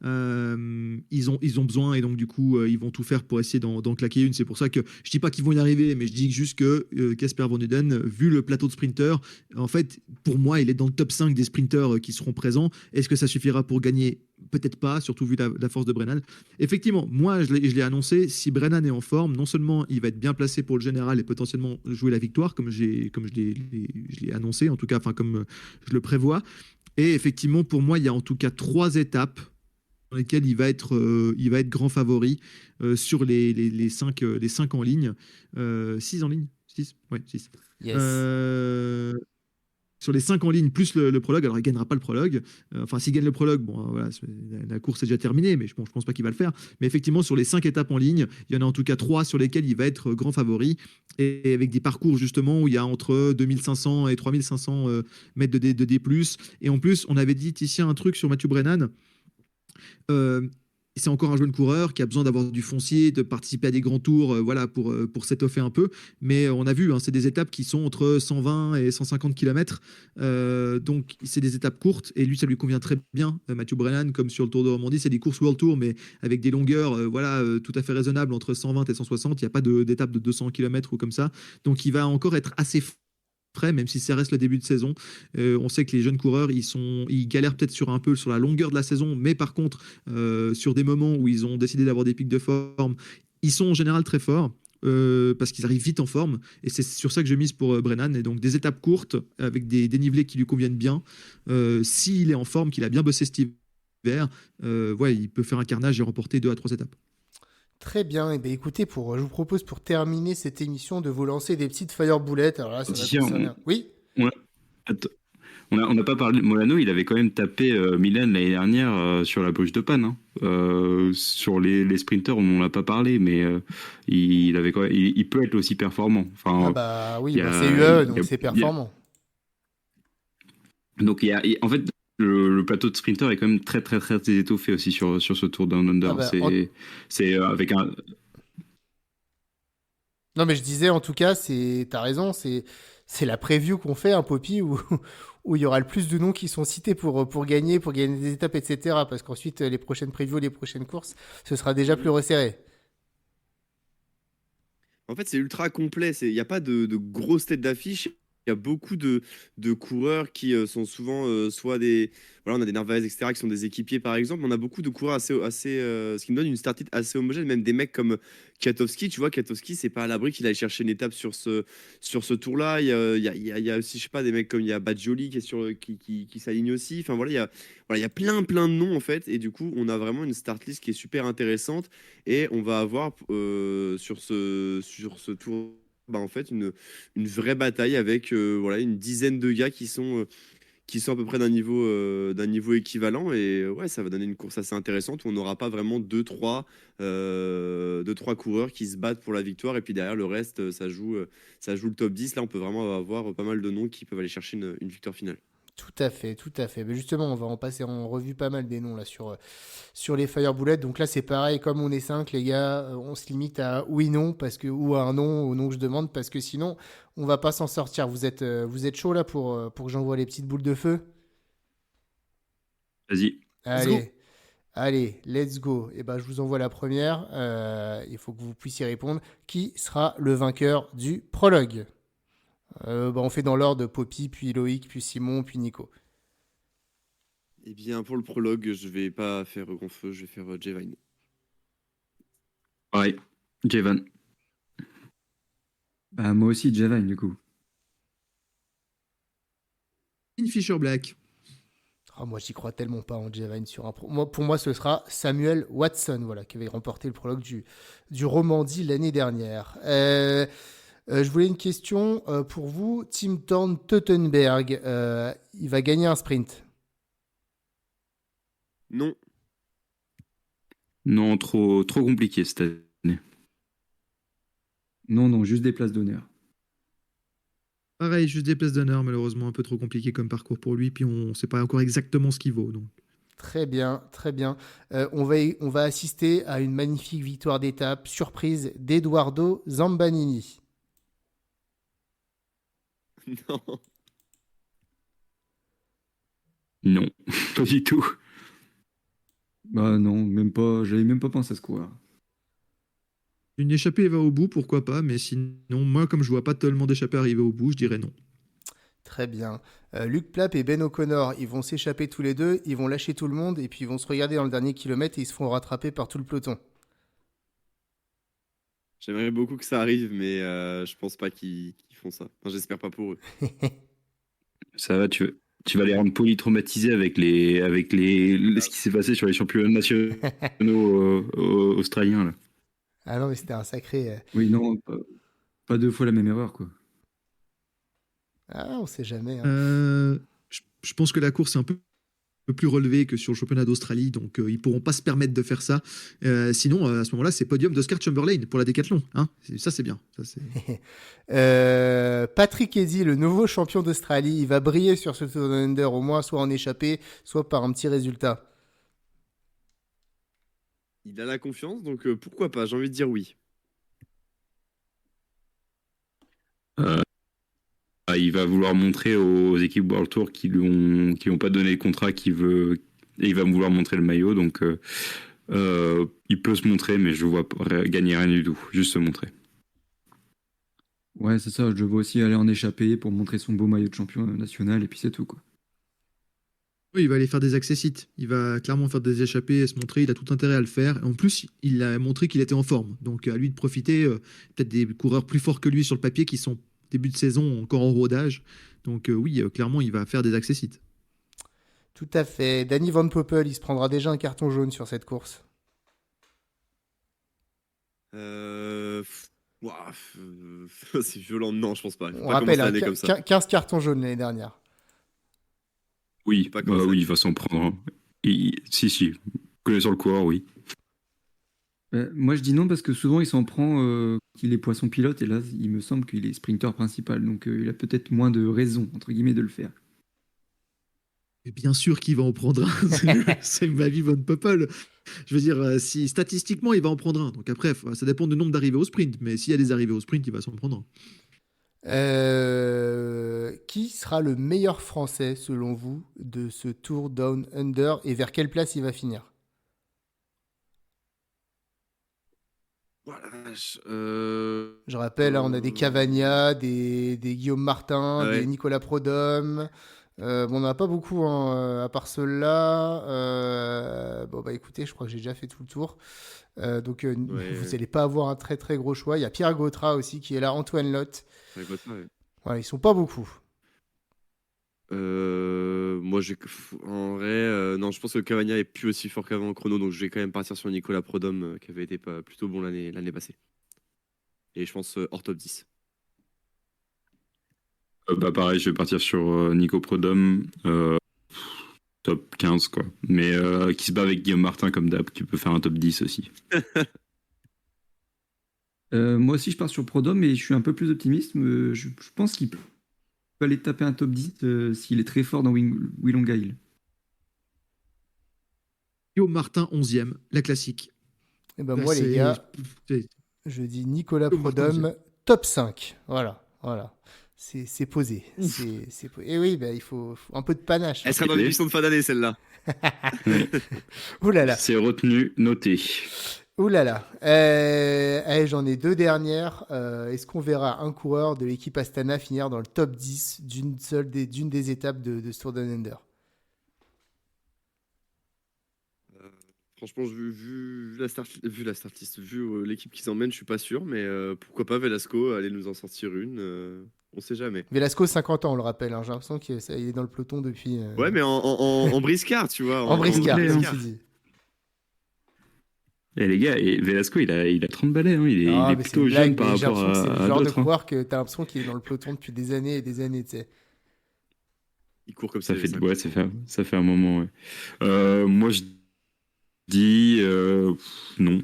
S4: Ils ont besoin et donc du coup ils vont tout faire pour essayer d'en claquer une. C'est pour ça que je dis pas qu'ils vont y arriver, mais je dis juste que Casper Van Uden, vu le plateau de sprinters, en fait pour moi il est dans le top 5 des sprinters qui seront présents. Est-ce que ça suffira pour gagner? Peut-être pas, surtout vu la force de Brennan. Effectivement, moi je l'ai annoncé, si Brennan est en forme, non seulement il va être bien placé pour le général et potentiellement jouer la victoire, comme je l'ai annoncé, en tout cas, enfin comme je le prévois. Et effectivement, pour moi, il y a en tout cas 3 étapes dans lesquels il va être grand favori sur les cinq en ligne. 6 en ligne 6 ouais, 6.
S1: Yes.
S4: Sur les 5 en ligne, plus le prologue, alors il gagnera pas le prologue. Enfin, s'il gagne le prologue, bon, voilà, la course est déjà terminée, mais je pense pas qu'il va le faire. Mais effectivement, sur les 5 étapes en ligne, il y en a en tout cas 3 sur lesquelles il va être grand favori, et avec des parcours justement où il y a entre 2500 et 3500 mètres de D+. Et en plus, on avait dit ici un truc sur Mathieu Brennan. Euh, c'est encore un jeune coureur qui a besoin d'avoir du foncier, de participer à des grands tours, voilà, pour s'étoffer un peu. Mais on a vu, hein, c'est des étapes qui sont entre 120 et 150 km. Donc, c'est des étapes courtes. Et lui, ça lui convient très bien. Mathieu Brennan, comme sur le Tour de Normandie, c'est des courses World Tour, mais avec des longueurs voilà, tout à fait raisonnables, entre 120 et 160. Il n'y a pas d'étape de 200 km ou comme ça. Donc, il va encore être assez frais, même si ça reste le début de saison. On sait que les jeunes coureurs, ils galèrent peut-être sur un peu sur la longueur de la saison, mais par contre, sur des moments où ils ont décidé d'avoir des pics de forme, ils sont en général très forts. Parce qu'ils arrivent vite en forme, et c'est sur ça que je mise pour Brennan. Et donc des étapes courtes avec des dénivelés qui lui conviennent bien. S'il est en forme, qu'il a bien bossé cet hiver, ouais, il peut faire un carnage et remporter 2 à 3 étapes.
S1: Très bien. Et ben écoutez, je vous propose pour terminer cette émission de vous lancer des petites fire boulettes. Alors là, ça va
S5: Tiens,
S1: concerner. Oui.
S5: on a, attends, on n'a pas parlé de Molano, il avait quand même tapé Milan l'année dernière sur la poche de panne, hein. Sur les sprinters, on n'en a pas parlé, mais il avait quand même, il peut être aussi performant.
S1: Ah
S5: Enfin,
S1: bah oui,
S5: il y
S1: bah c'est
S5: a,
S1: UAE,
S5: il y
S1: donc
S5: a-
S1: c'est
S5: il y a-
S1: performant.
S5: donc en fait, le plateau de sprinter est quand même très très très étoffé aussi sur ce Tour Down
S1: Ah
S5: Under.
S1: bah,
S5: C'est avec un.
S1: non mais je disais en tout cas, t'as raison, c'est la preview qu'on fait, un Poppy, où où il y aura le plus de noms qui sont cités pour gagner des étapes, etc. Parce qu'ensuite, les prochaines previews, les prochaines courses, ce sera déjà plus resserré.
S2: En fait, c'est ultra complet. Il n'y a pas de grosses têtes d'affiche. Il y a beaucoup de coureurs qui sont souvent soit des. Voilà, on a des Narvaez, etc., qui sont des équipiers, par exemple. On a beaucoup de coureurs ce qui me donne une start assez homogène. Même des mecs comme Kwiatkowski, tu vois, Kwiatkowski, c'est pas à l'abri qu'il aille chercher une étape sur ce tour-là. Il y a aussi, je sais pas, des mecs comme il y a Badjoli qui s'aligne aussi. Enfin, voilà, il y a plein de noms, en fait. Et du coup, on a vraiment une start list qui est super intéressante. Et on va avoir sur ce tour, bah, en fait, une vraie bataille avec voilà, une dizaine de gars qui sont à peu près d'un niveau équivalent. Et ouais, ça va donner une course assez intéressante où on n'aura pas vraiment deux, trois coureurs qui se battent pour la victoire. Et puis derrière, le reste, ça joue le top 10. Là, on peut vraiment avoir pas mal de noms qui peuvent aller chercher une victoire finale.
S1: Tout à fait, tout à fait. Mais justement, on va en passer en revue pas mal des noms là sur les Fire Bullets. Donc là, c'est pareil, comme on est 5 les gars, on se limite à oui, non, ou à un nom, au nom que je demande, parce que sinon, on va pas s'en sortir. Vous êtes chaud là pour que j'envoie les petites boules de feu?
S5: Vas-y.
S2: Let's go!
S1: Allez, allez, let's go. Et ben, je vous envoie la première. Il faut que vous puissiez répondre. Qui sera le vainqueur du prologue? On fait dans l'ordre: Poppy, puis Loïc, puis Simon, puis Nico.
S2: Eh bien, pour le prologue, je vais pas faire grand feu, je vais faire Jevine.
S5: Pareil, Jevan.
S3: Bah, moi aussi, Java, du coup.
S4: Fisher Black.
S1: Ah, moi, j'y crois tellement pas en Javine sur un pour moi, ce sera Samuel Watson, voilà, qui avait remporté le prologue du Romandie l'année dernière. Je voulais une question pour vous. Tim Thorne Teutenberg, il va gagner un sprint.
S2: Non.
S5: Non, trop compliqué cette année.
S3: Non, juste des places d'honneur.
S4: Pareil, juste des places d'honneur, malheureusement, un peu trop compliqué comme parcours pour lui, puis on ne sait pas encore exactement ce qu'il vaut. Donc.
S1: Très bien, très bien. On va assister à une magnifique victoire d'étape, surprise d'Eduardo Zambanini.
S2: Non.
S5: Non, pas du tout.
S3: Bah non, même pas. J'avais même pas pensé à ce coureur.
S4: Une échappée va au bout, pourquoi pas, mais sinon, moi, comme je vois pas tellement d'échappée arriver au bout, je dirais non.
S1: Très bien. Luc Plapp et Ben O'Connor, ils vont s'échapper tous les deux, ils vont lâcher tout le monde et puis ils vont se regarder dans le dernier kilomètre et ils se font rattraper par tout le peloton.
S2: J'aimerais beaucoup que ça arrive, mais je pense pas qu'ils font ça. Enfin, j'espère pas pour eux.
S5: Ça va, tu vas les rendre polytraumatisés ce qui s'est passé sur les championnats nationaux australiens là.
S1: Ah non, mais c'était un sacré.
S3: Oui, non, pas deux fois la même erreur, quoi.
S1: Ah, on sait jamais, hein.
S4: Je pense que la course est un peu plus relevée que sur le championnat d'Australie, donc ils pourront pas se permettre de faire ça. Sinon, à ce moment-là, c'est podium d'Oscar Chamberlain pour la décathlon. Hein, ça, c'est bien. Ça, c'est...
S1: Patrick Eddy, le nouveau champion d'Australie, il va briller sur ce Tour Down Under, au moins soit en échappée, soit par un petit résultat.
S2: Il a la confiance, donc pourquoi pas? J'ai envie de dire oui.
S5: Euh, il va vouloir montrer aux équipes World Tour qui lui ont pas donné le contrat qu'il veut et il va vouloir montrer le maillot, donc il peut se montrer, mais je vois pas gagner rien du tout, juste se montrer.
S3: Ouais, c'est ça. Je le vois aussi aller en échappée pour montrer son beau maillot de champion national et puis c'est tout, quoi.
S4: Oui, il va aller faire des accessites. Il va clairement faire des échappées et se montrer. Il a tout intérêt à le faire. Et en plus, il a montré qu'il était en forme. Donc, à lui de profiter. Peut-être des coureurs plus forts que lui sur le papier qui sont début de saison encore en rodage. Donc, oui, clairement, il va faire des accessites.
S1: Tout à fait. Danny Van Poppel, il se prendra déjà un carton jaune sur cette course.
S2: Ouah, c'est violent. Non, je pense pas. Il faut
S1: On
S2: pas
S1: rappelle,
S2: commencer
S1: hein,
S2: l'année comme ça.
S1: 15 cartons jaunes l'année dernière.
S5: Oui,
S2: Pas commencer
S5: oui,
S2: l'année.
S5: il va s'en prendre. Hein. Si, connaissant le coureur, oui.
S3: Moi, je dis non parce que souvent, il s'en prend qu'il est poisson pilote et là, il me semble qu'il est sprinter principal. Donc, il a peut-être moins de raisons, entre guillemets, de le faire.
S4: Et bien sûr qu'il va en prendre un. C'est ma vie, Van Poppel. Je veux dire, si statistiquement, il va en prendre un. Donc après, ça dépend du nombre d'arrivées au sprint. Mais s'il y a des arrivées au sprint, il va s'en prendre un.
S1: Qui sera le meilleur Français, selon vous, de ce Tour Down Under et vers quelle place il va finir?
S2: Voilà, vache.
S1: Je rappelle, hein, on a des Cavagna, des Guillaume Martin, des
S2: Ouais.
S1: Nicolas Prodhomme. Bon, on n'en a pas beaucoup, hein, à part ceux-là. Bon, bah écoutez, je crois que j'ai déjà fait tout le tour. Donc, vous
S2: Ouais.
S1: n'allez pas avoir un très très gros choix. Il y a Pierre Gautra aussi qui est là, Antoine Lotte.
S2: Ouais, pas ça, ouais.
S1: Voilà, ils sont pas beaucoup.
S2: Moi, en vrai, non, je pense que Cavagna est plus aussi fort qu'avant en chrono, donc je vais quand même partir sur Nicolas Prodhomme, qui avait été plutôt bon l'année passée. Et je pense hors top 10.
S5: Pareil, je vais partir sur Nico Prodhomme, top 15, quoi. Mais qui se bat avec Guillaume Martin comme d'hab, qui peut faire un top 10 aussi.
S3: Moi aussi, je pars sur Prodhomme, mais je suis un peu plus optimiste. Je pense qu'il peut aller taper un top 10 s'il est très fort dans Willonga.
S4: Guillaume Martin, 11e, la classique.
S1: Et ben
S4: Là,
S1: moi, les gars,
S4: c'est-
S1: je dis Nicolas
S4: Guillaume Martin,
S1: Prodhomme, top 5. Voilà, voilà. C'est posé.
S2: Ouf.
S1: Et oui, bah, il faut un peu de panache.
S2: Elle sera dans l'émission de fin d'année, celle-là.
S5: Ouais.
S1: Ouh là là.
S5: C'est retenu, noté.
S1: Ouh là là. Allez, j'en ai deux dernières. Est-ce qu'on verra un coureur de l'équipe Astana finir dans le top 10 d'une des étapes de ce Tour Down Under?
S2: Franchement, vu la start list, vu l'équipe qu'ils emmènent, je suis pas sûr, mais pourquoi pas Velasco aller nous en sortir une. On sait jamais.
S1: Velasco, 50 ans, on le rappelle. Hein. J'ai l'impression qu'il est dans le peloton depuis.
S2: Ouais, mais en briscard, tu vois.
S1: En briscard,
S5: anglais,
S1: comme
S5: hein.
S1: tu dis.
S5: Et les gars, et Velasco, il a 30 balais, hein. Il est
S1: Ah, mais c'est
S5: plutôt
S1: une blague,
S5: jeune par
S1: mais j'ai
S5: rapport
S1: l'impression que c'est le
S5: à
S1: genre de
S5: d'autres. Hein.
S1: coureur que t'as l'impression qu'il est dans le peloton depuis des années et des années, tu sais.
S2: Il court comme
S5: Ça
S2: ça.
S5: fait, ouais, ça fait un moment, ouais. Moi, je dis non.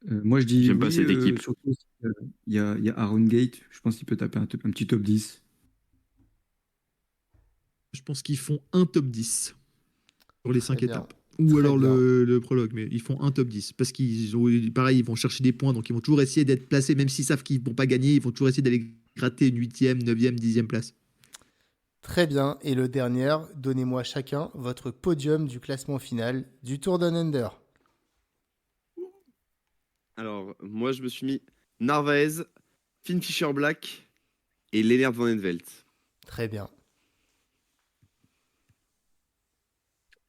S3: Moi, je dis
S5: J'aime pas
S3: oui,
S5: cette équipe.
S3: surtout il y a Aaron Gate. Je pense qu'il peut taper un petit top 10.
S4: Je pense qu'ils font un top 10 sur les 5
S1: Très bien.
S4: étapes. Ou
S1: Très
S4: alors
S1: bien.
S4: le prologue, mais ils font un top 10. Parce qu'ils ont, pareil, ils vont chercher des points, donc ils vont toujours essayer d'être placés, même s'ils savent qu'ils vont pas gagner, ils vont toujours essayer d'aller gratter une 8e, 9e, 10e place.
S1: Très bien. Et le dernier, donnez-moi chacun votre podium du classement final du Tour Down Under.
S2: Alors, moi, je me suis mis Narvaez, Finn Fisher Black et Lennart Van Velt.
S1: Très bien.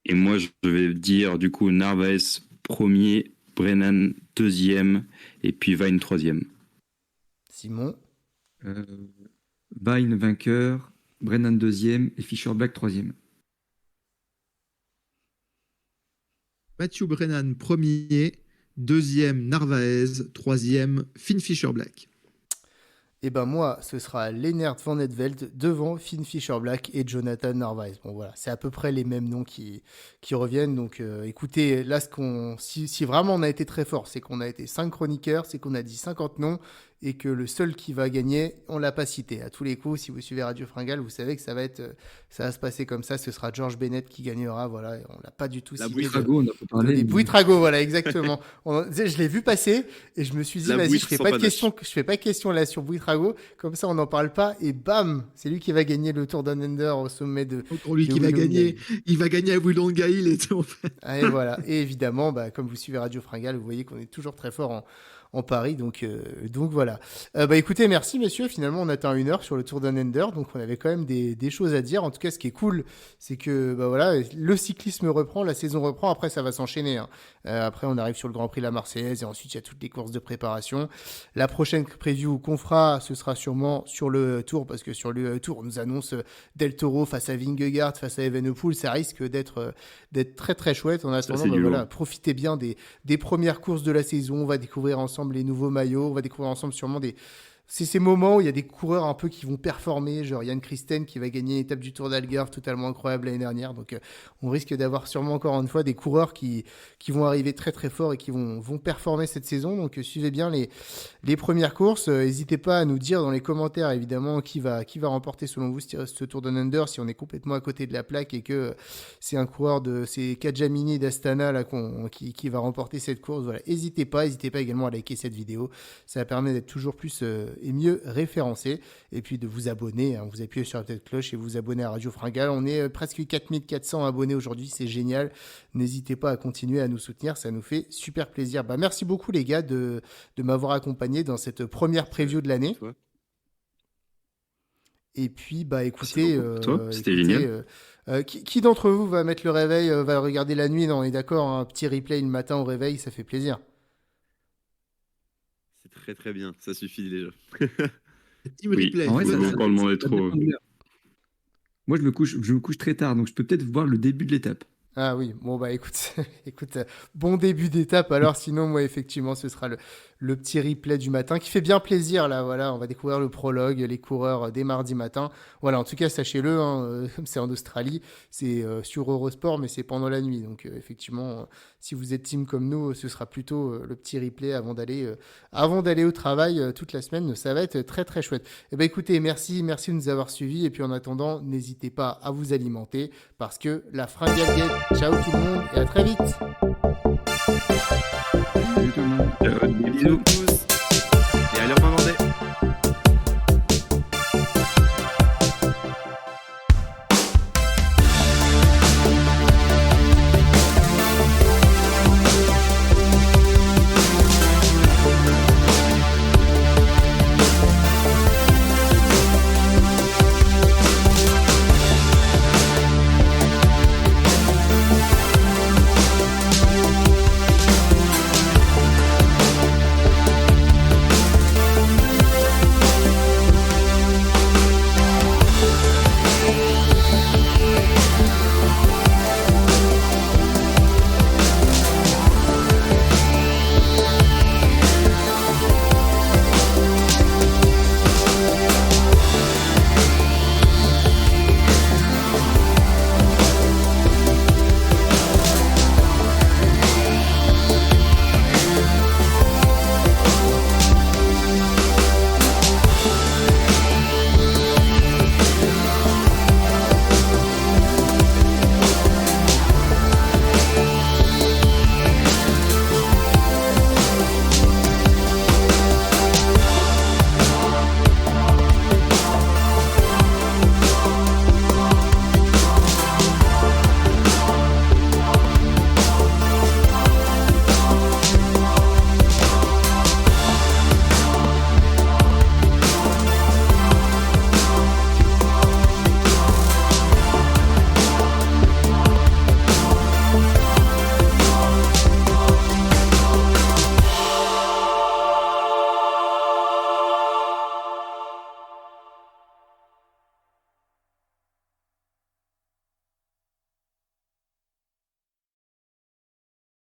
S5: Et moi, je vais dire, du coup, Narvaez premier, Brennan deuxième, et puis Vine troisième.
S1: Simon.
S3: Vine vainqueur, Brennan deuxième et Fisher Black troisième.
S4: Matthew Brennan premier, deuxième Narvaez, troisième Finn Fisher Black.
S1: Et ben moi, ce sera Lennart Van Velt devant Finn Fisher Black et Jonathan Narvaez. Bon voilà, c'est à peu près les mêmes noms qui reviennent. Donc écoutez, là, si vraiment on a été très fort, c'est qu'on a été 5 chroniqueurs, c'est qu'on a dit 50 noms et que le seul qui va gagner, on l'a pas cité. À tous les coups, si vous suivez Radio Fringale, vous savez que ça va se passer comme ça. Ce sera George Bennett qui gagnera. Voilà, et on l'a pas du tout
S2: La
S1: cité.
S3: Buitrago, on a pas parlé.
S1: Les Buitrago, voilà, exactement. Je l'ai vu passer et je me suis dit,
S2: La
S1: vas-y,
S2: Buitre
S1: je fais
S2: sans
S1: pas de
S2: panache.
S1: questions, je fais pas de questions là sur Buitrago, comme ça on n'en parle pas et bam, c'est lui qui va gagner le Tour Down Under au sommet de.
S4: Encore lui
S1: de
S4: qui va
S1: Wollongong.
S4: gagner, il va gagner à Wollongong et tout. En fait.
S1: Ah, et voilà. Et évidemment, comme vous suivez Radio Fringale, vous voyez qu'on est toujours très fort en Paris. Donc voilà. Écoutez, merci messieurs. Finalement, on atteint 1 heure sur le Tour Down Under. Donc on avait quand même des choses à dire. En tout cas, ce qui est cool, c'est que voilà, le cyclisme reprend, la saison reprend. Après, ça va s'enchaîner. Hein. Après, on arrive sur le Grand Prix de la Marseillaise et ensuite, il y a toutes les courses de préparation. La prochaine preview qu'on fera, ce sera sûrement sur le Tour, parce que sur le Tour, on nous annonce Del Toro face à Vingegaard, face à Evenepoel. Ça risque d'être très très chouette. En attendant,
S5: c'est du
S1: voilà,
S5: lourd.
S1: profitez bien des premières courses de la saison. On va découvrir ensemble les nouveaux maillots. On va découvrir ensemble sûrement c'est ces moments où il y a des coureurs un peu qui vont performer, genre Yann Christen qui va gagner l'étape du Tour d'Algarve totalement incroyable l'année dernière. Donc on risque d'avoir sûrement encore une fois des coureurs qui vont arriver très très fort et qui vont performer cette saison. Donc suivez bien les premières courses. N'hésitez pas à nous dire dans les commentaires évidemment qui va remporter selon vous ce Tour Down Under, si on est complètement à côté de la plaque et que c'est un coureur c'est Kadjamini d'Astana là, qui va remporter cette course. Voilà. N'hésitez pas également à liker cette vidéo. Ça permet d'être toujours plus et mieux référencé. Et puis de vous abonner. Hein. Vous appuyez sur la petite cloche et vous abonnez à Radio Fringale. On est presque 4400 abonnés aujourd'hui. C'est génial. N'hésitez pas à continuer à nous soutenir. Ça nous fait super plaisir. Merci beaucoup les gars de m'avoir accompagné dans cette première preview de l'année.
S2: Toi.
S1: Et puis, écoutez,
S5: Toi, c'était génial.
S1: Qui d'entre vous va mettre le réveil, va regarder la nuit? Non, on est d'accord, un petit replay le matin au réveil, ça fait plaisir.
S2: C'est très très bien, ça suffit déjà.
S4: Team
S5: Oui.
S4: replay.
S3: En vrai,
S5: Faut
S3: ça-
S5: pas demander
S3: ça
S5: trop.
S3: dépend de l'heure. Moi, je me couche très tard, donc je peux peut-être voir le début de l'étape.
S1: Ah oui, bon écoute, bon début d'étape alors, sinon moi effectivement ce sera le petit replay du matin qui fait bien plaisir là, voilà, on va découvrir le prologue, les coureurs dès mardi matin, voilà, en tout cas sachez-le, hein, c'est en Australie, c'est sur Eurosport mais c'est pendant la nuit, donc effectivement si vous êtes team comme nous, ce sera plutôt le petit replay avant d'aller au travail toute la semaine, ça va être très très chouette. Et écoutez, merci de nous avoir suivis et puis en attendant, n'hésitez pas à vous alimenter parce que la Fringale Gate. Ciao tout le monde et à très vite.
S3: Salut tout le monde.
S5: Des
S2: Bisous tous.